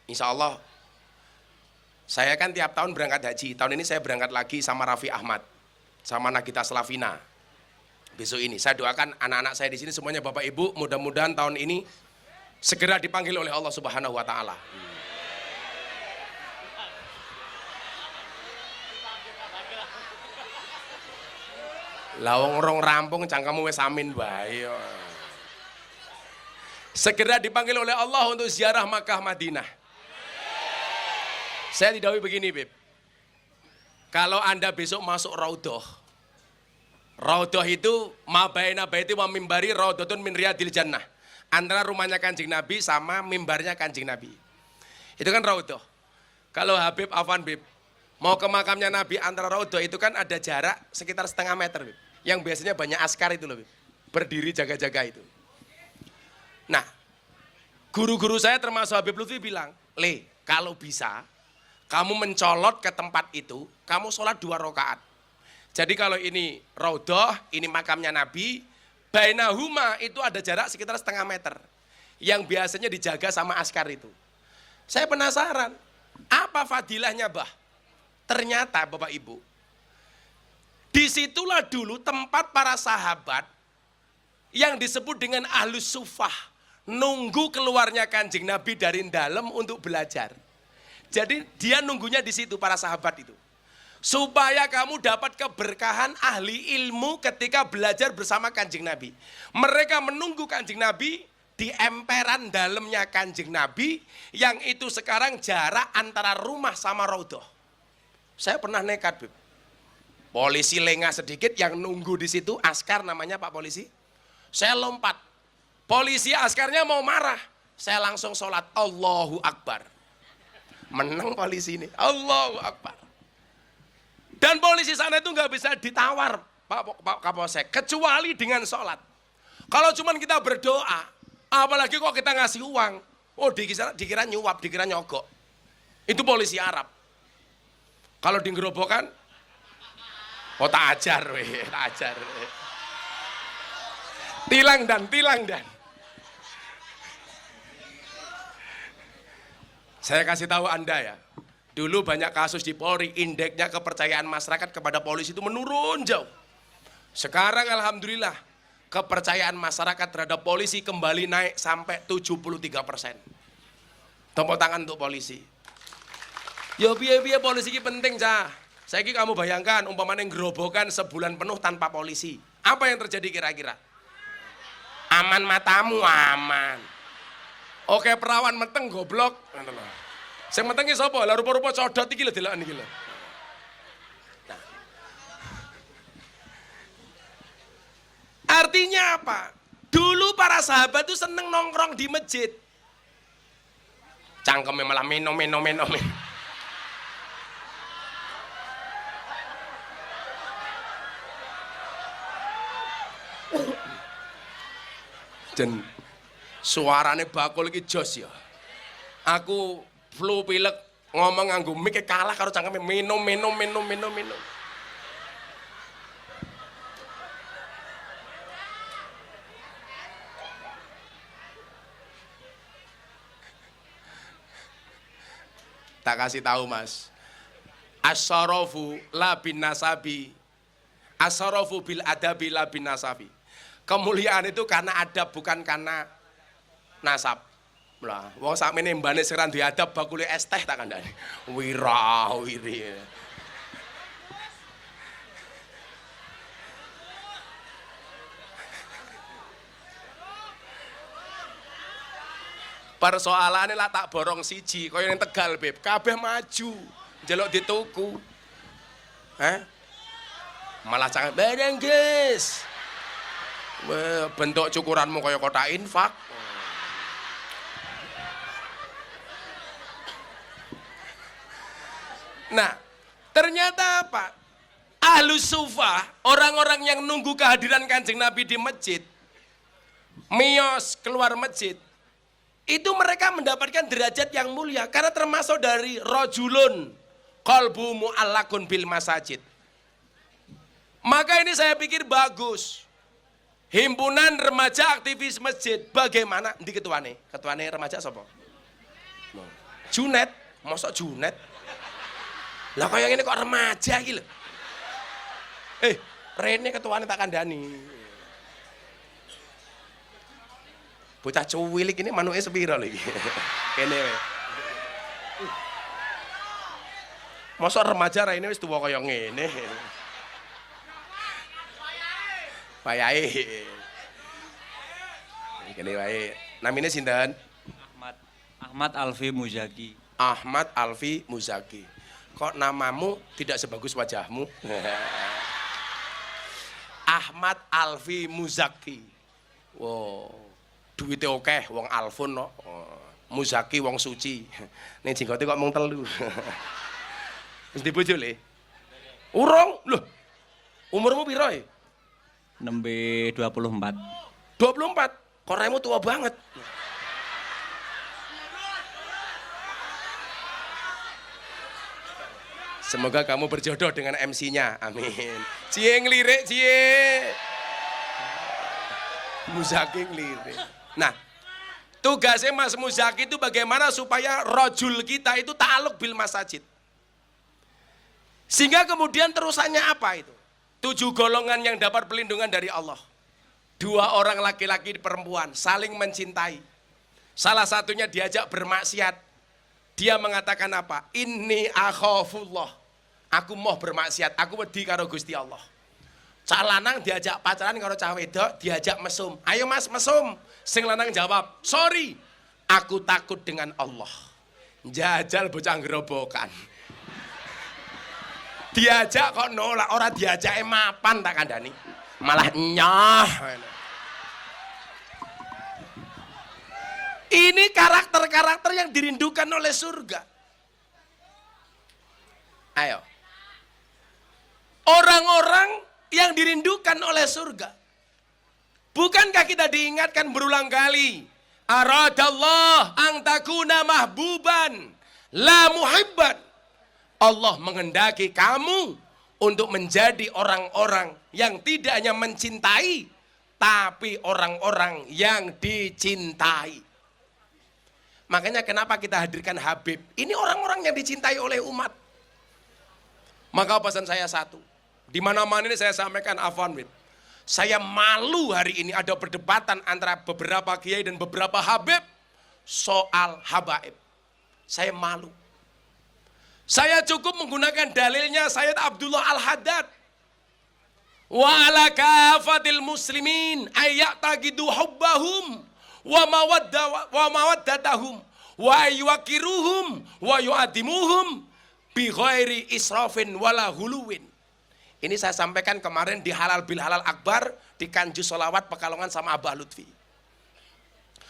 Insya Allah, saya kan tiap tahun berangkat haji. Tahun ini saya berangkat lagi sama Raffi Ahmad, sama Nagita Slavina. Besok ini saya doakan anak-anak saya di sini semuanya Bapak Ibu, mudah-mudahan tahun ini segera dipanggil oleh Allah Subhanahu wa taala. Lawang rong rampung cangkamu wis amin bae. Segera dipanggil oleh Allah untuk ziarah Makkah Madinah. Saya didhawuhi begini, Beb. Kalau Anda besok masuk Raudhah. Raudhah itu mabaina baiti wa mimbari raudhatun min riyadil jannah. Antara rumahnya Kanjeng Nabi sama mimbarnya Kanjeng Nabi. Itu kan Raudhah. Kalau Habib Afan, Beb, mau ke makamnya Nabi antara Raudhah itu kan ada jarak sekitar setengah meter, Beb. Yang biasanya banyak askar itu loh, Beb. Berdiri jaga-jaga itu. Nah, guru-guru saya termasuk Habib Lutfi bilang, Le, kalau bisa kamu mencolot ke tempat itu, kamu sholat 2 rakaat. Jadi kalau ini Raudhah, ini makamnya Nabi, bainahuma itu ada jarak sekitar setengah meter. Yang biasanya dijaga sama askar itu. Saya penasaran, apa fadilahnya, Bah? Ternyata Bapak Ibu, disitulah dulu tempat para sahabat yang disebut dengan Ahlus Sufah, nunggu keluarnya Kanjeng Nabi dari dalam untuk belajar. Jadi dia nunggunya di situ para sahabat itu. Supaya kamu dapat keberkahan ahli ilmu ketika belajar bersama Kanjeng Nabi. Mereka menunggu Kanjeng Nabi di emperan dalamnya Kanjeng Nabi yang itu sekarang jarak antara rumah sama Raudhah. Saya pernah nekat, Beb. Polisi lengah sedikit yang nunggu di situ, askar namanya Pak Polisi. Saya lompat. Polisi askarnya mau marah. Saya langsung sholat Allahu Akbar. Menang polisi ini, Allahu Akbar. Dan polisi sana itu nggak bisa ditawar, Pak Kapolsek, kecuali dengan sholat. Kalau cuman kita berdoa, apalagi kok kita ngasih uang, oh dikira nyuap, dikira nyogok. Itu polisi Arab. Kalau di gerobokan, oh tak ajar, tak ajar. Tilang dan. Saya kasih tahu Anda ya, dulu banyak kasus di Polri, indeksnya kepercayaan masyarakat kepada polisi itu menurun jauh. Sekarang Alhamdulillah, kepercayaan masyarakat terhadap polisi kembali naik sampai 73%. Tepuk tangan untuk polisi. Ya biaya polisi ini penting, Cah. Saya kira kamu bayangkan, umpamanya gerobokan sebulan penuh tanpa polisi. Apa yang terjadi kira-kira? Aman matamu, aman. Oke, perawan meteng goblok. Sing meteng ki sapa? Lah rupa-rupa codot iki lho deloken iki lho. Nah. Artinya apa? Dulu para sahabat itu seneng nongkrong di masjid. Cangkeme malah minum. Dan suarane bakul iki jos ya. Aku flu pilek ngomong nganggo mic kalah karo cangkeme minum. Tak kasih tahu, Mas. Asyarafu la bin nasabi. Asyarafu bil adabi la bin nasabi. Kemuliaan itu karena adab, bukan karena nasab. Lah, wong sakmene mbane seran diadab bakule es teh tak kandhane. Wiri. Persoalane lah tak borong siji, kaya ning Tegal, Beb. Kabeh maju, njaluk dituku. Malah jangan bareng, guys. Bentuk cukuranmu kaya kotak infak. Nah, ternyata apa? Ahlus Sufah, orang-orang yang nunggu kehadiran Kanjeng Nabi di masjid, miyos keluar masjid, itu mereka mendapatkan derajat yang mulia karena termasuk dari rojulun qalbu mu'allakun bil masajid. Maka ini saya pikir bagus. Himpunan remaja aktivis masjid, bagaimana? Di ketuane remaja sapa? Junet, mosok Junet. Lah kaya ngene kok remaja iki lho. Rene ketuane tak kandhani. Bocah cuwilik ini manuke sepira lho iki. Kene wae. Mosok remaja raine wis tuwa kaya ngene. Wayahe. Kene wae. Namine sinten? Ahmad Alfi Muzaki. Ahmad Alfi Muzaki. Kok namamu tidak sebagus wajahmu? Ahmad Alfi Muzaki. Wow, duwite akeh wong Alfun no. Muzaki wong suci. Ning jenggote kok mung 3. Wis dibojo le? Urung? Loh. Umurmu piro e? Nembe 24. 24. Kok remu tua banget. Semoga kamu berjodoh dengan MC-nya. Amin. Cie ngelirik, cie. Muzaki ngelirik. Nah, tugasnya Mas Muzaki itu bagaimana supaya rojul kita itu ta'aluk bil masajid. Sehingga kemudian terusannya apa itu? 7 golongan yang dapat perlindungan dari Allah. 2 orang laki-laki perempuan saling mencintai. Salah satunya diajak bermaksiat. Dia mengatakan apa? Inni akhafullah. Aku mau bermaksiat, aku wedi karo Gusti Allah. Cah lanang diajak pacaran karo cah wedok, diajak mesum. Ayo Mas mesum. Sing lanang jawab, "Sorry, aku takut dengan Allah." Jajal bocah gerobokan. Diajak kok nolak, ora diajake mapan tak kandhani. Malah nyah. Ini karakter-karakter yang dirindukan oleh surga. Ayo. Orang-orang yang dirindukan oleh surga. Bukankah kita diingatkan berulang kali? Aradallah ang takuna mahbuban la muhibban. Allah menghendaki kamu untuk menjadi orang-orang yang tidak hanya mencintai, tapi orang-orang yang dicintai. Makanya kenapa kita hadirkan Habib? Ini orang-orang yang dicintai oleh umat. Maka pesan saya satu. Di mana-mana ini saya sampaikan Afwan. Saya malu hari ini ada perdebatan antara beberapa kiai dan beberapa Habib soal habaib. Saya malu. Saya cukup menggunakan dalilnya Sayyid Abdullah Al-Haddad. Wa ala kafatil muslimin ayyataqidu hubbahum wa mawaddatahum wa yuwakiruhum wa yu'adimuhum bi ghairi israfin wala huluwin. Ini saya sampaikan kemarin di Halal Bil Halal Akbar di Kanjus Sholawat Pekalongan sama Abah Lutfi.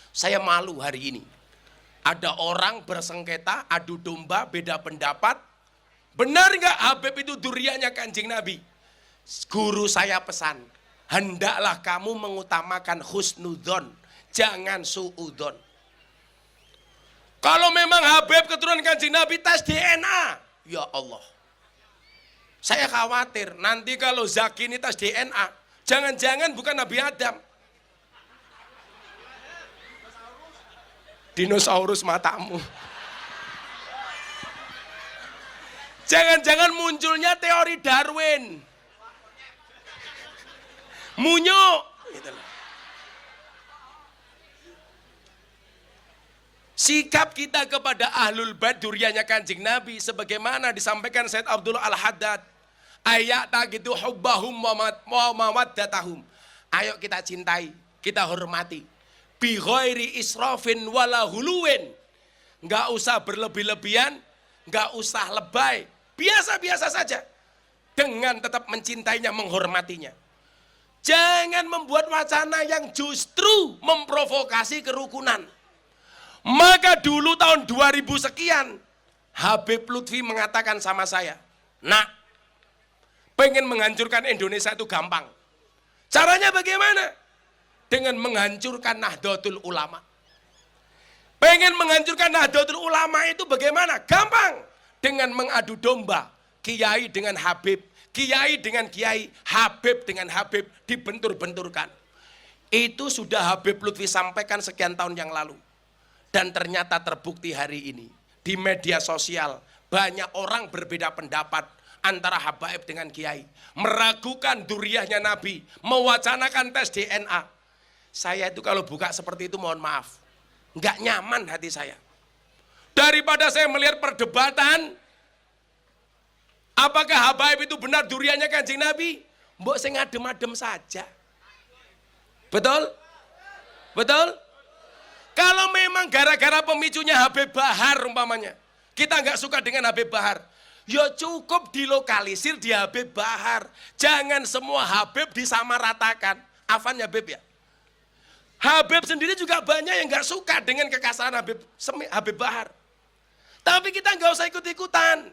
Saya malu hari ini. Ada orang bersengketa, adu domba, beda pendapat. Benar nggak Habib itu duriannya Kanjeng Nabi? Guru saya pesan, hendaklah kamu mengutamakan husnudzon, jangan suudzon. Kalau memang Habib keturunan Kanjeng Nabi, tes DNA. Ya Allah. Saya khawatir nanti kalau Zaki ini tes DNA, jangan-jangan bukan Nabi Adam. Dinosaurus matamu. Jangan-jangan munculnya teori Darwin. Munyo. Gitu loh. Sikap kita kepada ahlul bait duriannya Kanjeng Nabi sebagaimana disampaikan Sayyid Abdullah Al-Haddad. Ayat gitu hubbahum wa mawaddatahum. Ayo kita cintai, kita hormati. Bi ghairi israfin wala huluwin. Enggak usah berlebih-lebihan, enggak usah lebay. Biasa-biasa saja. Dengan tetap mencintainya, menghormatinya. Jangan membuat wacana yang justru memprovokasi kerukunan. Maka dulu tahun 2000 sekian, Habib Lutfi mengatakan sama saya, "Nak, pengen menghancurkan Indonesia itu gampang. Caranya bagaimana? Dengan menghancurkan Nahdlatul Ulama. Pengen menghancurkan Nahdlatul Ulama itu bagaimana? Gampang. Dengan mengadu domba, kiai dengan Habib, kiai dengan kiai, Habib dengan Habib, dibentur-benturkan. Itu sudah Habib Lutfi sampaikan sekian tahun yang lalu. Dan ternyata terbukti hari ini. di media sosial banyak orang berbeda pendapat antara habaib dengan kiai, meragukan duriyahnya Nabi, mewacanakan tes DNA. Saya itu kalau buka seperti itu mohon maaf, nggak nyaman hati saya. Daripada saya melihat perdebatan, apakah habaib itu benar duriyahnya Kanjeng Nabi, mbok saya ngadem-adem saja. Betul? Betul? Kalau memang gara-gara pemicunya Habib Bahar umpamanya, kita nggak suka dengan Habib Bahar, ya cukup dilokalisir di Habib Bahar. Jangan semua Habib disamaratakan. Afan ya Habib ya. Habib sendiri juga banyak yang nggak suka dengan kekasaran Habib Bahar. Tapi kita nggak usah ikut-ikutan.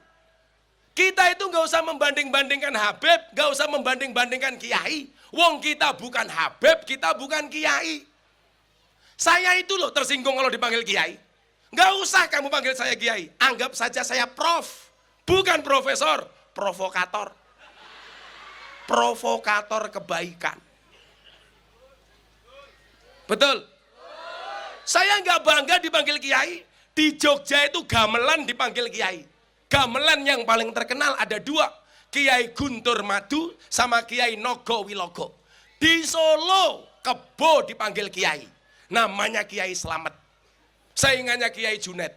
Kita itu nggak usah membanding-bandingkan Habib, nggak usah membanding-bandingkan kiai. Wong kita bukan Habib, kita bukan kiai. Saya itu loh tersinggung kalau dipanggil kiai. Nggak usah kamu panggil saya kiai. Anggap saja saya prof, bukan profesor, provokator. Provokator kebaikan. Betul? Saya nggak bangga dipanggil kiai. Di Jogja itu gamelan dipanggil kiai. Gamelan yang paling terkenal ada dua, Kiai Guntur Madu sama Kiai Nogo Wilogo. Di Solo Kebo dipanggil kiai, namanya Kiai Slamet, saingannya Kiai Junet.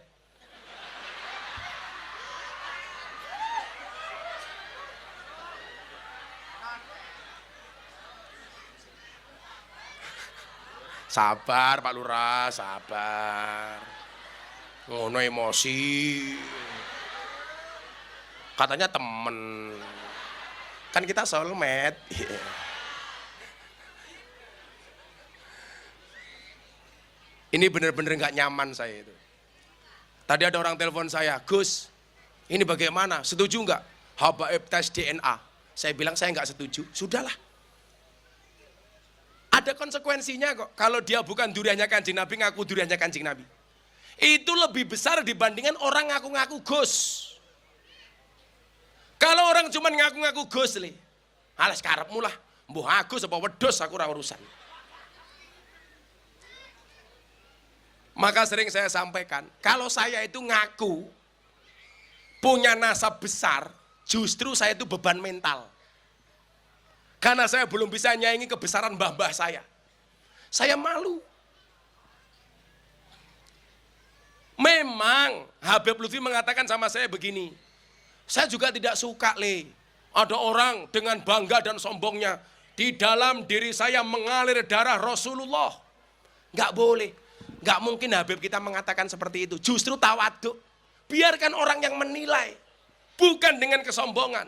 Sabar Pak Lurah, sabar. Ngono emosi. Katanya temen, kan kita soulmate. Ini bener-bener gak nyaman saya itu. Tadi ada orang telepon saya, Gus, ini bagaimana? Setuju nggak? Habaib tes DNA. Saya bilang saya nggak setuju. Sudahlah. Ada konsekuensinya kok. Kalau dia bukan duriannya Kanjeng Nabi, ngaku duriannya Kanjeng Nabi. Itu lebih besar dibandingkan orang ngaku-ngaku Gus. Kalau orang cuma ngaku-ngaku Gus le, alas karepmu lah, mbuh Agus apa wedhus aku ora urusan. Maka sering saya sampaikan, kalau saya itu ngaku punya nasab besar, justru saya itu beban mental. Karena saya belum bisa nyaingi kebesaran mbah-mbah saya. Saya malu. Memang Habib Lutfi mengatakan sama saya begini, saya juga tidak suka le, ada orang dengan bangga dan sombongnya, di dalam diri saya mengalir darah Rasulullah. Nggak boleh, nggak mungkin Habib kita mengatakan seperti itu. Justru tawaduk, biarkan orang yang menilai, bukan dengan kesombongan.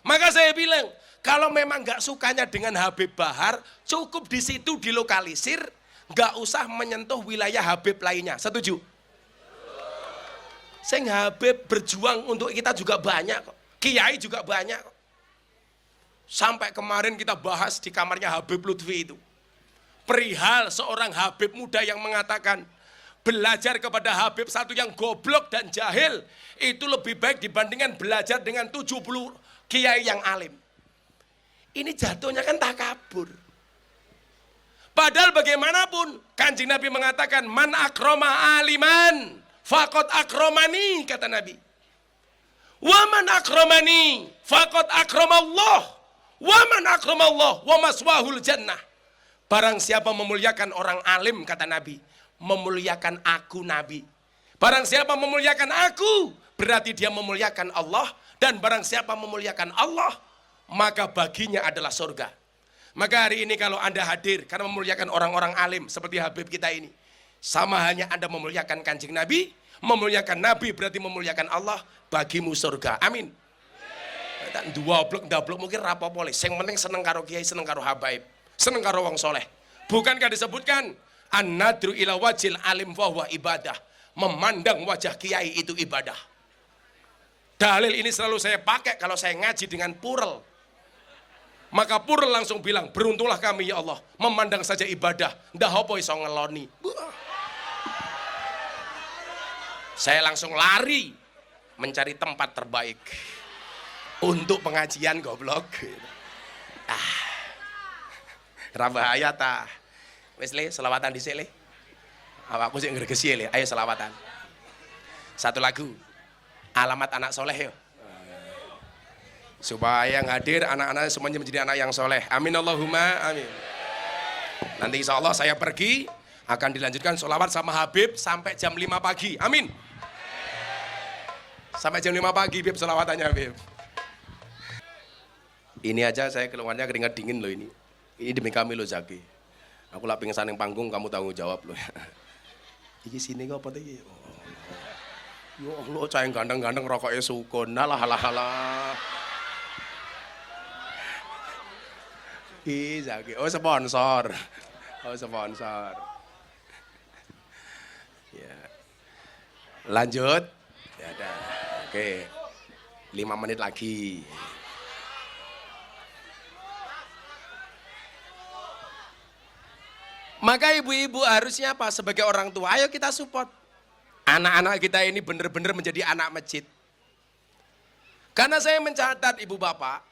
Maka saya bilang, kalau memang nggak sukanya dengan Habib Bahar, cukup di situ dilokalisir, nggak usah menyentuh wilayah Habib lainnya. Setuju? Sing Habib berjuang untuk kita juga banyak kok. Kiai juga banyak kok. Sampai kemarin kita bahas di kamarnya Habib Lutfi itu. Perihal seorang Habib muda yang mengatakan, belajar kepada Habib satu yang goblok dan jahil, itu lebih baik dibandingkan belajar dengan 70 kiai yang alim. Ini jatuhnya kan takabur. Padahal bagaimanapun, Kanjeng Nabi mengatakan, man akroma aliman, faqad akromani, kata Nabi. Wa man akromani, faqad akramallah. Wa man akramallah, wa maswahul jannah. Barang siapa memuliakan orang alim, kata Nabi, memuliakan aku Nabi. Barang siapa memuliakan aku, berarti dia memuliakan Allah. Dan barang siapa memuliakan Allah, maka baginya adalah surga. Maka hari ini kalau Anda hadir karena memuliakan orang-orang alim seperti Habib kita ini, sama hanya Anda memuliakan Kanjeng Nabi, memuliakan Nabi berarti memuliakan Allah, bagimu surga. Amin. Dua blok mungkin rapopo le. Sing penting seneng karo kiai, seneng karo habaib, seneng karo wong soleh. Bukankah disebutkan an-nadru ila wajil alim fahuwa ibadah. Memandang wajah kiai itu ibadah. Dalil ini selalu saya pakai kalau saya ngaji dengan Purel. Maka Purel langsung bilang, beruntunglah kami ya Allah, memandang saja ibadah, ndak apa iso ngeloni. Saya langsung lari mencari tempat terbaik untuk pengajian goblok. Rabahaya ta. Wis le selawatan dhisik le. Awakku sik ngregesi le, ayo selawatan. Satu lagu. Alamat anak soleh ya. Supaya yang hadir anak-anak semuanya menjadi anak yang soleh. Amin Allahumma amin. Nanti insya Allah saya pergi, akan dilanjutkan sholawat sama Habib sampai jam 5 pagi. Amin. Sampai jam 5 pagi Habib sholawatannya Habib. Ini aja saya keluarnya keringat dingin loh ini. Ini demi kami loh Zaki. Aku lah pingsan yang panggung, kamu tanggung jawab loh. Iki sini kok apa tadi? Ya Allah, cah yang ganteng-ganteng rokoknya sukun. Alah. Ih, Zaki. Oh, sponsor. Ya. Lanjut. Ya udah. Oke. 5 menit lagi. Maka ibu-ibu harusnya apa? Sebagai orang tua, ayo kita support. Anak-anak kita ini benar-benar menjadi anak masjid. Karena saya mencatat ibu bapak,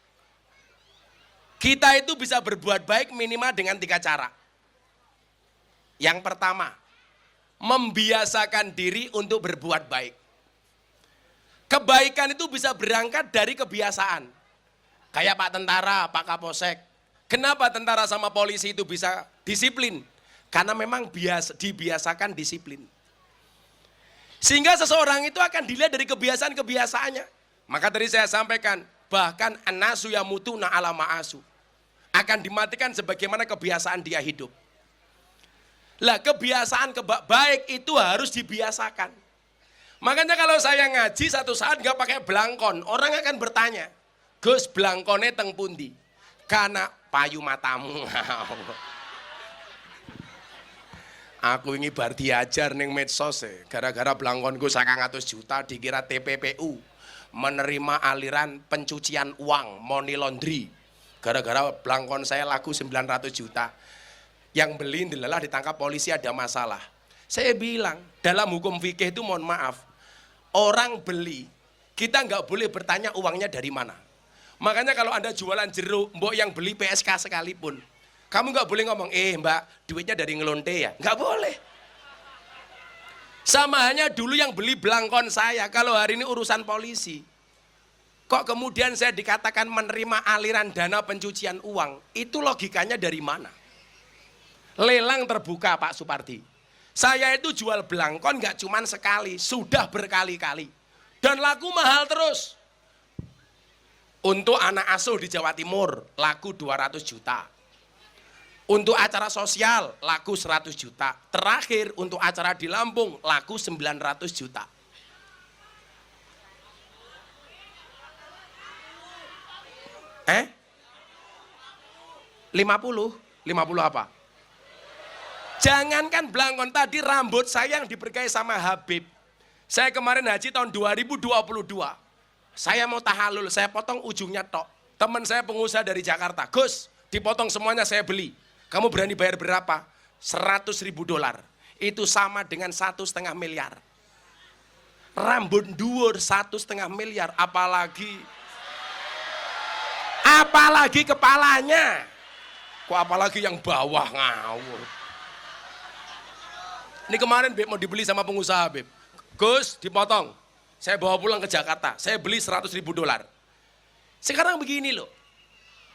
kita itu bisa berbuat baik minimal dengan 3 cara. Yang pertama, membiasakan diri untuk berbuat baik. Kebaikan itu bisa berangkat dari kebiasaan. Kayak Pak Tentara, Pak Kapolsek. Kenapa tentara sama polisi itu bisa disiplin? Karena memang dibiasakan disiplin. Sehingga seseorang itu akan dilihat dari kebiasaan-kebiasaannya. Maka tadi saya sampaikan, bahkan an-nasu yamutuna ala ma'asu. Akan dimatikan sebagaimana kebiasaan dia hidup. Lah kebiasaan baik itu harus dibiasakan. Makanya kalau saya ngaji satu saat nggak pakai belangkon, orang akan bertanya, Gus belangkonnya teng pundi? Karena payu matamu. Aku ini bar diajar ning medsos gara-gara belangkonku 100 juta dikira TPPU menerima aliran pencucian uang money laundry. Gara-gara belangkon saya laku 900 juta. Yang beli dilelah ditangkap polisi ada masalah. Saya bilang dalam hukum fikih itu mohon maaf, orang beli kita nggak boleh bertanya uangnya dari mana. Makanya kalau Anda jualan jeruk, mbok yang beli PSK sekalipun, kamu nggak boleh ngomong, mbak duitnya dari ngelonte ya, nggak boleh. Sama hanya dulu yang beli belangkon saya, kalau hari ini urusan polisi, kok kemudian saya dikatakan menerima aliran dana pencucian uang, itu logikanya dari mana? Lelang terbuka Pak Supardi, saya itu jual belangkon nggak cuma sekali, sudah berkali-kali, dan laku mahal terus. Untuk anak asuh di Jawa Timur, laku 200 juta. Untuk acara sosial, laku 100 juta. Terakhir, untuk acara di Lampung, laku 900 juta. Eh? 50? 50 apa? Jangankan belangkon tadi, rambut saya yang diberkahi sama Habib. Saya kemarin haji tahun 2022. Saya mau tahalul, saya potong ujungnya tok. Teman saya pengusaha dari Jakarta, Gus, dipotong semuanya saya beli. Kamu berani bayar berapa? $100.000. Itu sama dengan 1,5 miliar. Rambut dhuwur 1,5 miliar, apalagi kepalanya. Kok apalagi yang bawah ngawur. Ini kemarin Beb mau dibeli sama pengusaha Beb. Gus, dipotong. Saya bawa pulang ke Jakarta, saya beli $100.000. Sekarang begini loh.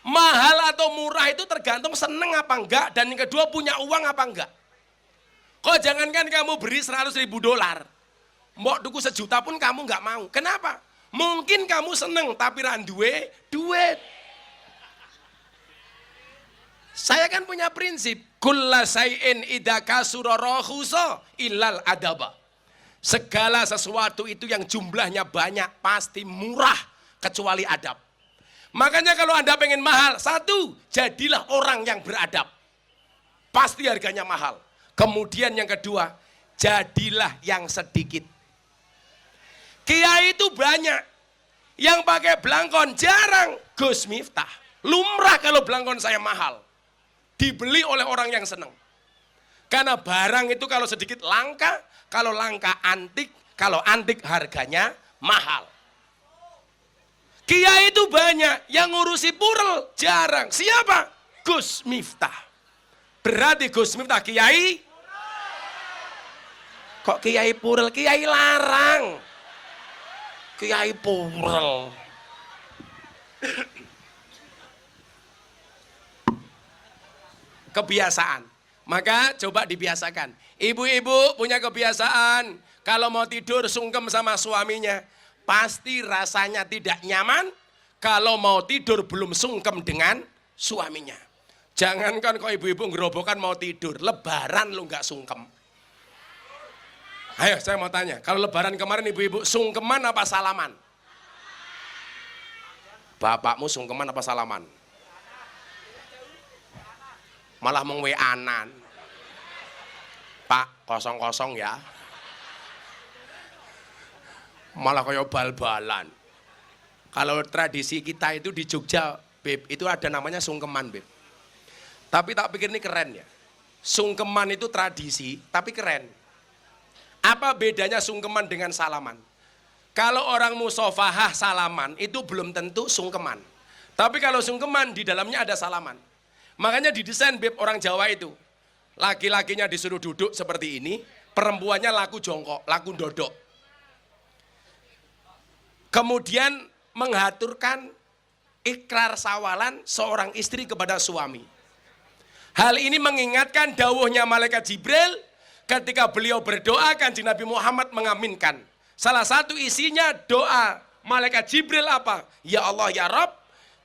Mahal atau murah itu tergantung seneng apa enggak, dan yang kedua punya uang apa enggak. Kok jangankan kamu beri $100.000, mbok tuku 1 juta pun kamu enggak mau. Kenapa? Mungkin kamu seneng tapi randuwe duit. Saya kan punya prinsip, kulla say'in idza kasura rakhusa illal adaba. Segala sesuatu itu yang jumlahnya banyak pasti murah kecuali adab. Makanya kalau Anda pengen mahal, satu, jadilah orang yang beradab. Pasti harganya mahal. Kemudian yang kedua, jadilah yang sedikit. Kiai itu banyak. Yang pakai belangkon jarang. Gus Miftah. Lumrah kalau belangkon saya mahal. Dibeli oleh orang yang senang. Karena barang itu kalau sedikit langka, kalau langka antik, kalau antik harganya mahal. Kiai itu banyak, yang ngurusi purel jarang. Siapa? Gus Miftah. Berarti Gus Miftah kiai. Kok Kiai Purel? Kiai larang. Kiai Purel. Kebiasaan. Maka coba dibiasakan. Ibu-ibu punya kebiasaan kalau mau tidur sungkem sama suaminya, pasti rasanya tidak nyaman kalau mau tidur belum sungkem dengan suaminya. Jangankan kok ibu-ibu ngerobokan mau tidur, lebaran lu nggak sungkem. Ayo saya mau tanya, kalau lebaran kemarin ibu-ibu sungkeman apa salaman? Bapakmu sungkeman apa salaman? Malah mengwe-anan. Pak, kosong-kosong ya. Malah kayak bal-balan. Kalau tradisi kita itu di Jogja, Beb, itu ada namanya sungkeman, Beb. Tapi tak pikir ini keren ya. Sungkeman itu tradisi, tapi keren. Apa bedanya sungkeman dengan salaman? Kalau orang musofahah salaman, itu belum tentu sungkeman. Tapi kalau sungkeman, di dalamnya ada salaman. Makanya didesain, Beb, orang Jawa itu. Laki-lakinya disuruh duduk seperti ini, perempuannya laku jongkok, laku dodok. Kemudian mengaturkan ikrar sawalan seorang istri kepada suami. Hal ini mengingatkan dawuhnya malaikat Jibril ketika beliau berdoa, Kanjeng Nabi Muhammad mengaminkan. Salah satu isinya doa malaikat Jibril apa? Ya Allah ya Rabb,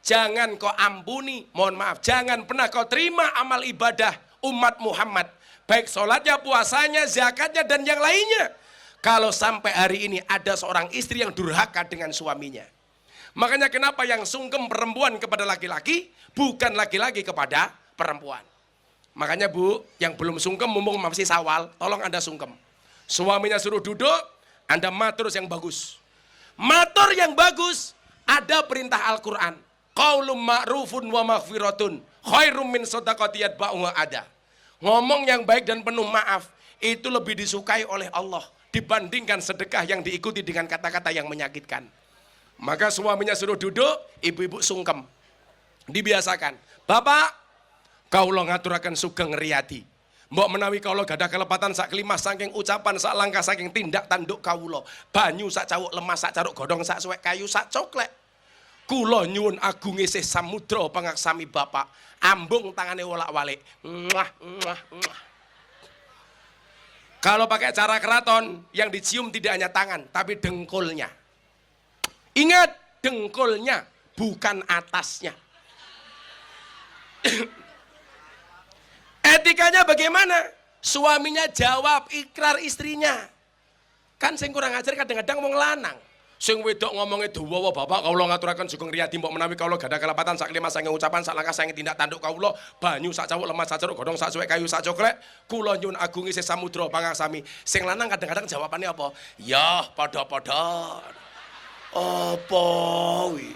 jangan kau ampuni, mohon maaf, jangan pernah kau terima amal ibadah umat Muhammad. Baik sholatnya, puasanya, zakatnya, dan yang lainnya. Kalau sampai hari ini ada seorang istri yang durhaka dengan suaminya. Makanya kenapa yang sungkem perempuan kepada laki-laki, bukan laki-laki kepada perempuan. Makanya Bu, yang belum sungkem mumpung masih sawal, tolong Anda sungkem. Suaminya suruh duduk, Anda matur yang bagus. Matur yang bagus, ada perintah Al-Quran. Qaulum ma'rufun wa maghfiratun khairum min shadaqati yatba'uha ada. Ngomong yang baik dan penuh maaf, itu lebih disukai oleh Allah dibandingkan sedekah yang diikuti dengan kata-kata yang menyakitkan. Maka suaminya suruh duduk, ibu-ibu sungkem. Dibiasakan. Bapak, kaulo ngaturaken sugeng riyadi. Mbok menawi kaulo gadah kelepatan sak kelima saking ucapan sak langkah saking tindak tanduk kaulo. Banyu sak cawuk lemas sak caruk godhong sak suwek kayu sak coklek. Kula nyuwun agung isih samudra pangaksami Bapak. Ambung tangane wolak-walik. Mwah, mwah, mwah. Kalau pakai cara keraton, yang dicium tidak hanya tangan, tapi dengkulnya. Ingat, dengkulnya, bukan atasnya. Etikanya bagaimana? Suaminya jawab ikrar istrinya. Kan sing kurang ajar kadang-kadang wong lanang. Sing wedok ngomongnya dawa Bapak kawula ngaturaken sugeng riyadi mbok menawi kawula gadah kelepatan sak lima saking ucapan sak langkah saking tindak tanduk kawula banyu sak cawuk lemas sak ceruk godhong sak suwek kayu sak coklek kula nyuwun agung isih samudra pangaksami. Sing lanang kadang-kadang jawabannya apa? Ya padha-padha. Apa kuwi?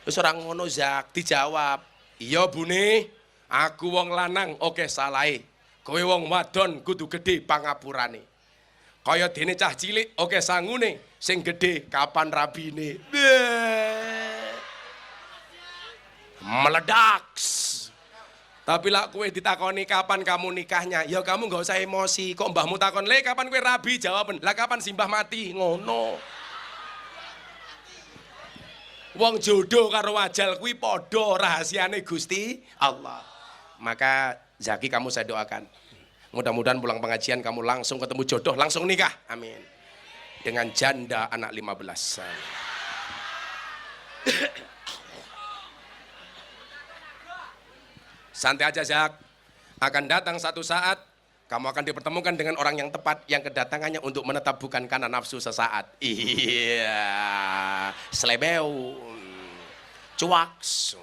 Wis ora ngono Zak, dijawab. Iya Bune, aku wong lanang, oke salahe. Kowe wong wadon kudu gedhe pangapurane. Kaya dene cah cilik, oke sangune, sing gedhe kapan rabine. Meledak. Tapi lah kowe ditakoni kapan kamu nikahnya, ya kamu nggak usah emosi. Kok mbahmu takon, "Le, kapan kowe rabi?" Jawaban, "Lah kapan simbah mati?" Ngono. Wong jodoh karo ajal kuwi padha rahasiane Gusti Allah. Maka Zaki kamu saya doakan. Mudah-mudahan pulang pengajian kamu langsung ketemu jodoh, langsung nikah. Amin. Dengan janda anak 15. Santai aja Zak. Akan datang satu saat kamu akan dipertemukan dengan orang yang tepat yang kedatangannya untuk menetap bukan karena nafsu sesaat. Iya. Slebeu. Cuaks.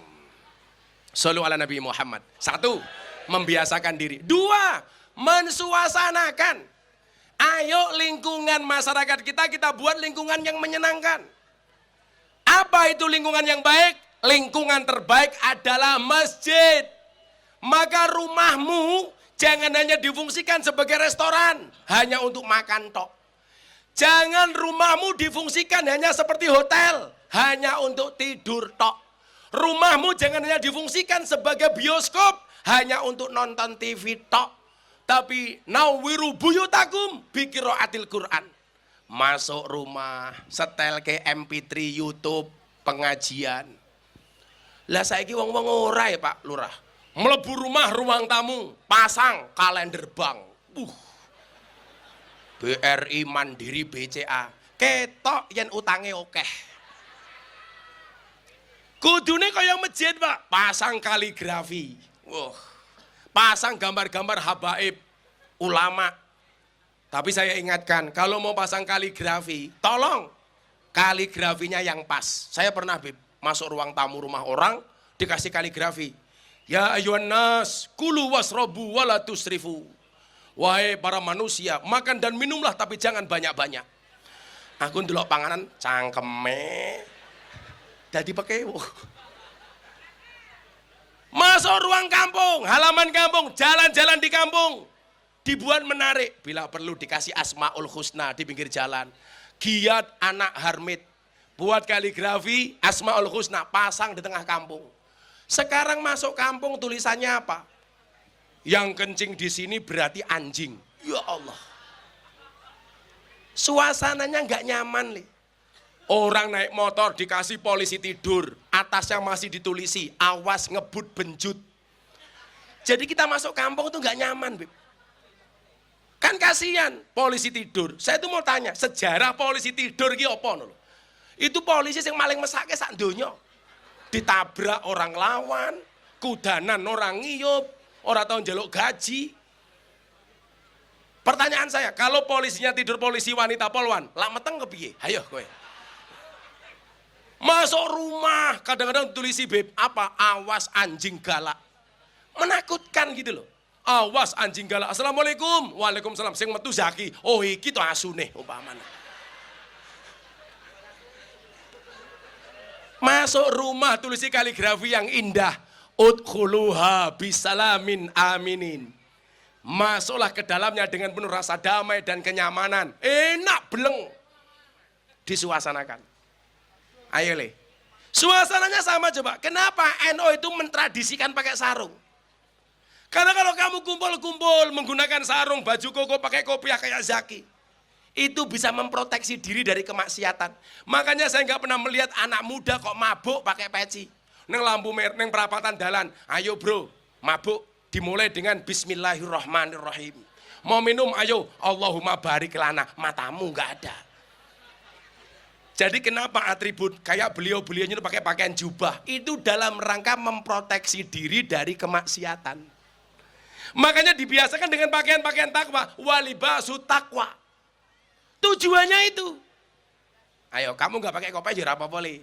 Sallu ala Nabi Muhammad. 1, membiasakan diri. 2, mensuasanakan. Ayo lingkungan masyarakat kita buat lingkungan yang menyenangkan. Apa itu lingkungan yang baik? Lingkungan terbaik adalah masjid. Maka rumahmu jangan hanya difungsikan sebagai restoran, hanya untuk makan tok. Jangan rumahmu difungsikan hanya seperti hotel, hanya untuk tidur tok. Rumahmu jangan hanya difungsikan sebagai bioskop, hanya untuk nonton TV tok. Tapi nawwiru buyutakum biqiraatil Quran. Masuk rumah, setel ke MP3 YouTube, pengajian. Lah saiki wong-wong ora ya Pak Lurah. Mlebu rumah ruang tamu, pasang kalender bank. BRI Mandiri BCA. Ketok yen utange akeh. Kudune kaya masjid, Pak, pasang kaligrafi. Pasang gambar-gambar habaib ulama. Tapi saya ingatkan, kalau mau pasang kaligrafi, tolong kaligrafinya yang pas. Saya pernah masuk ruang tamu rumah orang, dikasih kaligrafi. Ya ayyuhan nas, kulu wasrobu wala tusrifu. Wahai para manusia, makan dan minumlah tapi jangan banyak-banyak. Aku ndelok panganan cangkeme dadi pekewo. Masuk ruang kampung, halaman kampung, jalan-jalan di kampung. Dibuat menarik, bila perlu dikasih Asmaul Husna di pinggir jalan. Giat anak Harmit, buat kaligrafi Asmaul Husna, pasang di tengah kampung. Sekarang masuk kampung tulisannya apa? Yang kencing di sini berarti anjing. Ya Allah. Suasananya nggak nyaman nih. Orang naik motor dikasih polisi tidur, atasnya masih ditulisi, awas ngebut benjut. Jadi kita masuk kampung itu nggak nyaman, Beb. Kan kasihan polisi tidur. Saya tuh mau tanya, sejarah polisi tidur ki apa lho? Itu polisi yang maling mesake sak donya. Ditabrak orang lawan, kudanan orang ngiyup, orang tahu njaluk gaji. Pertanyaan saya, kalau polisinya tidur polisi wanita polwan, lak meteng kepiye? Ayo kowe. Masuk rumah, kadang-kadang tulisi Beb, apa? Awas anjing galak. Menakutkan gitu loh. Awas anjing galak. Assalamualaikum. Waalaikumsalam. Sing metu Zaki. Oh iki to asune umpamane. Masuk rumah tulisi kaligrafi yang indah. Udkhuluha bisalamin aminin. Masuklah ke dalamnya dengan penuh rasa damai dan kenyamanan. Enak beleng. Disuasanakan. Ayo le. Suasananya sama coba. Kenapa NU itu mentradisikan pakai sarung? Karena kalau kamu kumpul-kumpul menggunakan sarung, baju koko, pakai kopiah kayak Zaki, itu bisa memproteksi diri dari kemaksiatan. Makanya saya nggak pernah melihat anak muda kok mabuk pakai peci. Neng lampu merah, neng perapatan dalan. Ayo bro, mabuk dimulai dengan Bismillahirrahmanirrahim. Mau minum, ayo Allahumma barik lana. Matamu nggak ada. Jadi kenapa atribut kayak beliau-beliaunya itu pakai pakaian jubah? Itu dalam rangka memproteksi diri dari kemaksiatan. Makanya dibiasakan dengan pakaian-pakaian takwa. Walibasu takwa. Tujuannya itu. Ayo kamu gak pakai kopiah ya apa boleh.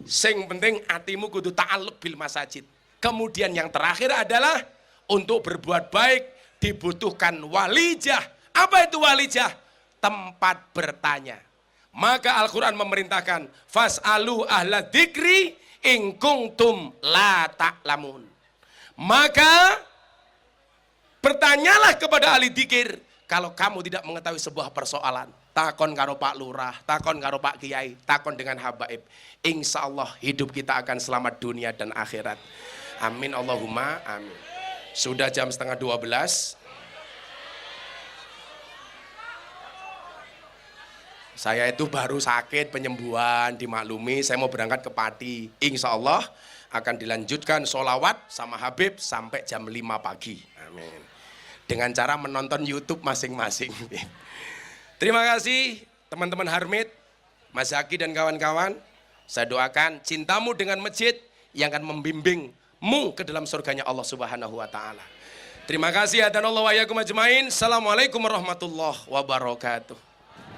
Sing penting hatimu kudu ta'alluq bil masajid. Kemudian yang terakhir adalah untuk berbuat baik dibutuhkan walijah. Apa itu walijah? Tempat bertanya. Maka Al-Quran memerintahkan fas'alu ahla dzikri in kuntum la ta'lamun. Maka bertanyalah kepada ahli dzikir kalau kamu tidak mengetahui sebuah persoalan. Takon karo Pak Lurah, takon karo Pak Kiai, takon dengan habaib. Insya Allah hidup kita akan selamat dunia dan akhirat. Amin Allahumma amin. Sudah jam 11:30. Saya itu baru sakit penyembuhan, dimaklumi, saya mau berangkat ke Pati. Insya Allah akan dilanjutkan sholawat sama Habib sampai jam 5 pagi. Amin. Dengan cara menonton YouTube masing-masing. Terima kasih teman-teman Harmit, Mas Zaki dan kawan-kawan. Saya doakan cintamu dengan masjid yang akan membimbingmu ke dalam surganya Allah Subhanahu wa Ta'ala. Terima kasih. Hadanallahu wa iyyakum ajmain. Assalamualaikum warahmatullahi wabarakatuh.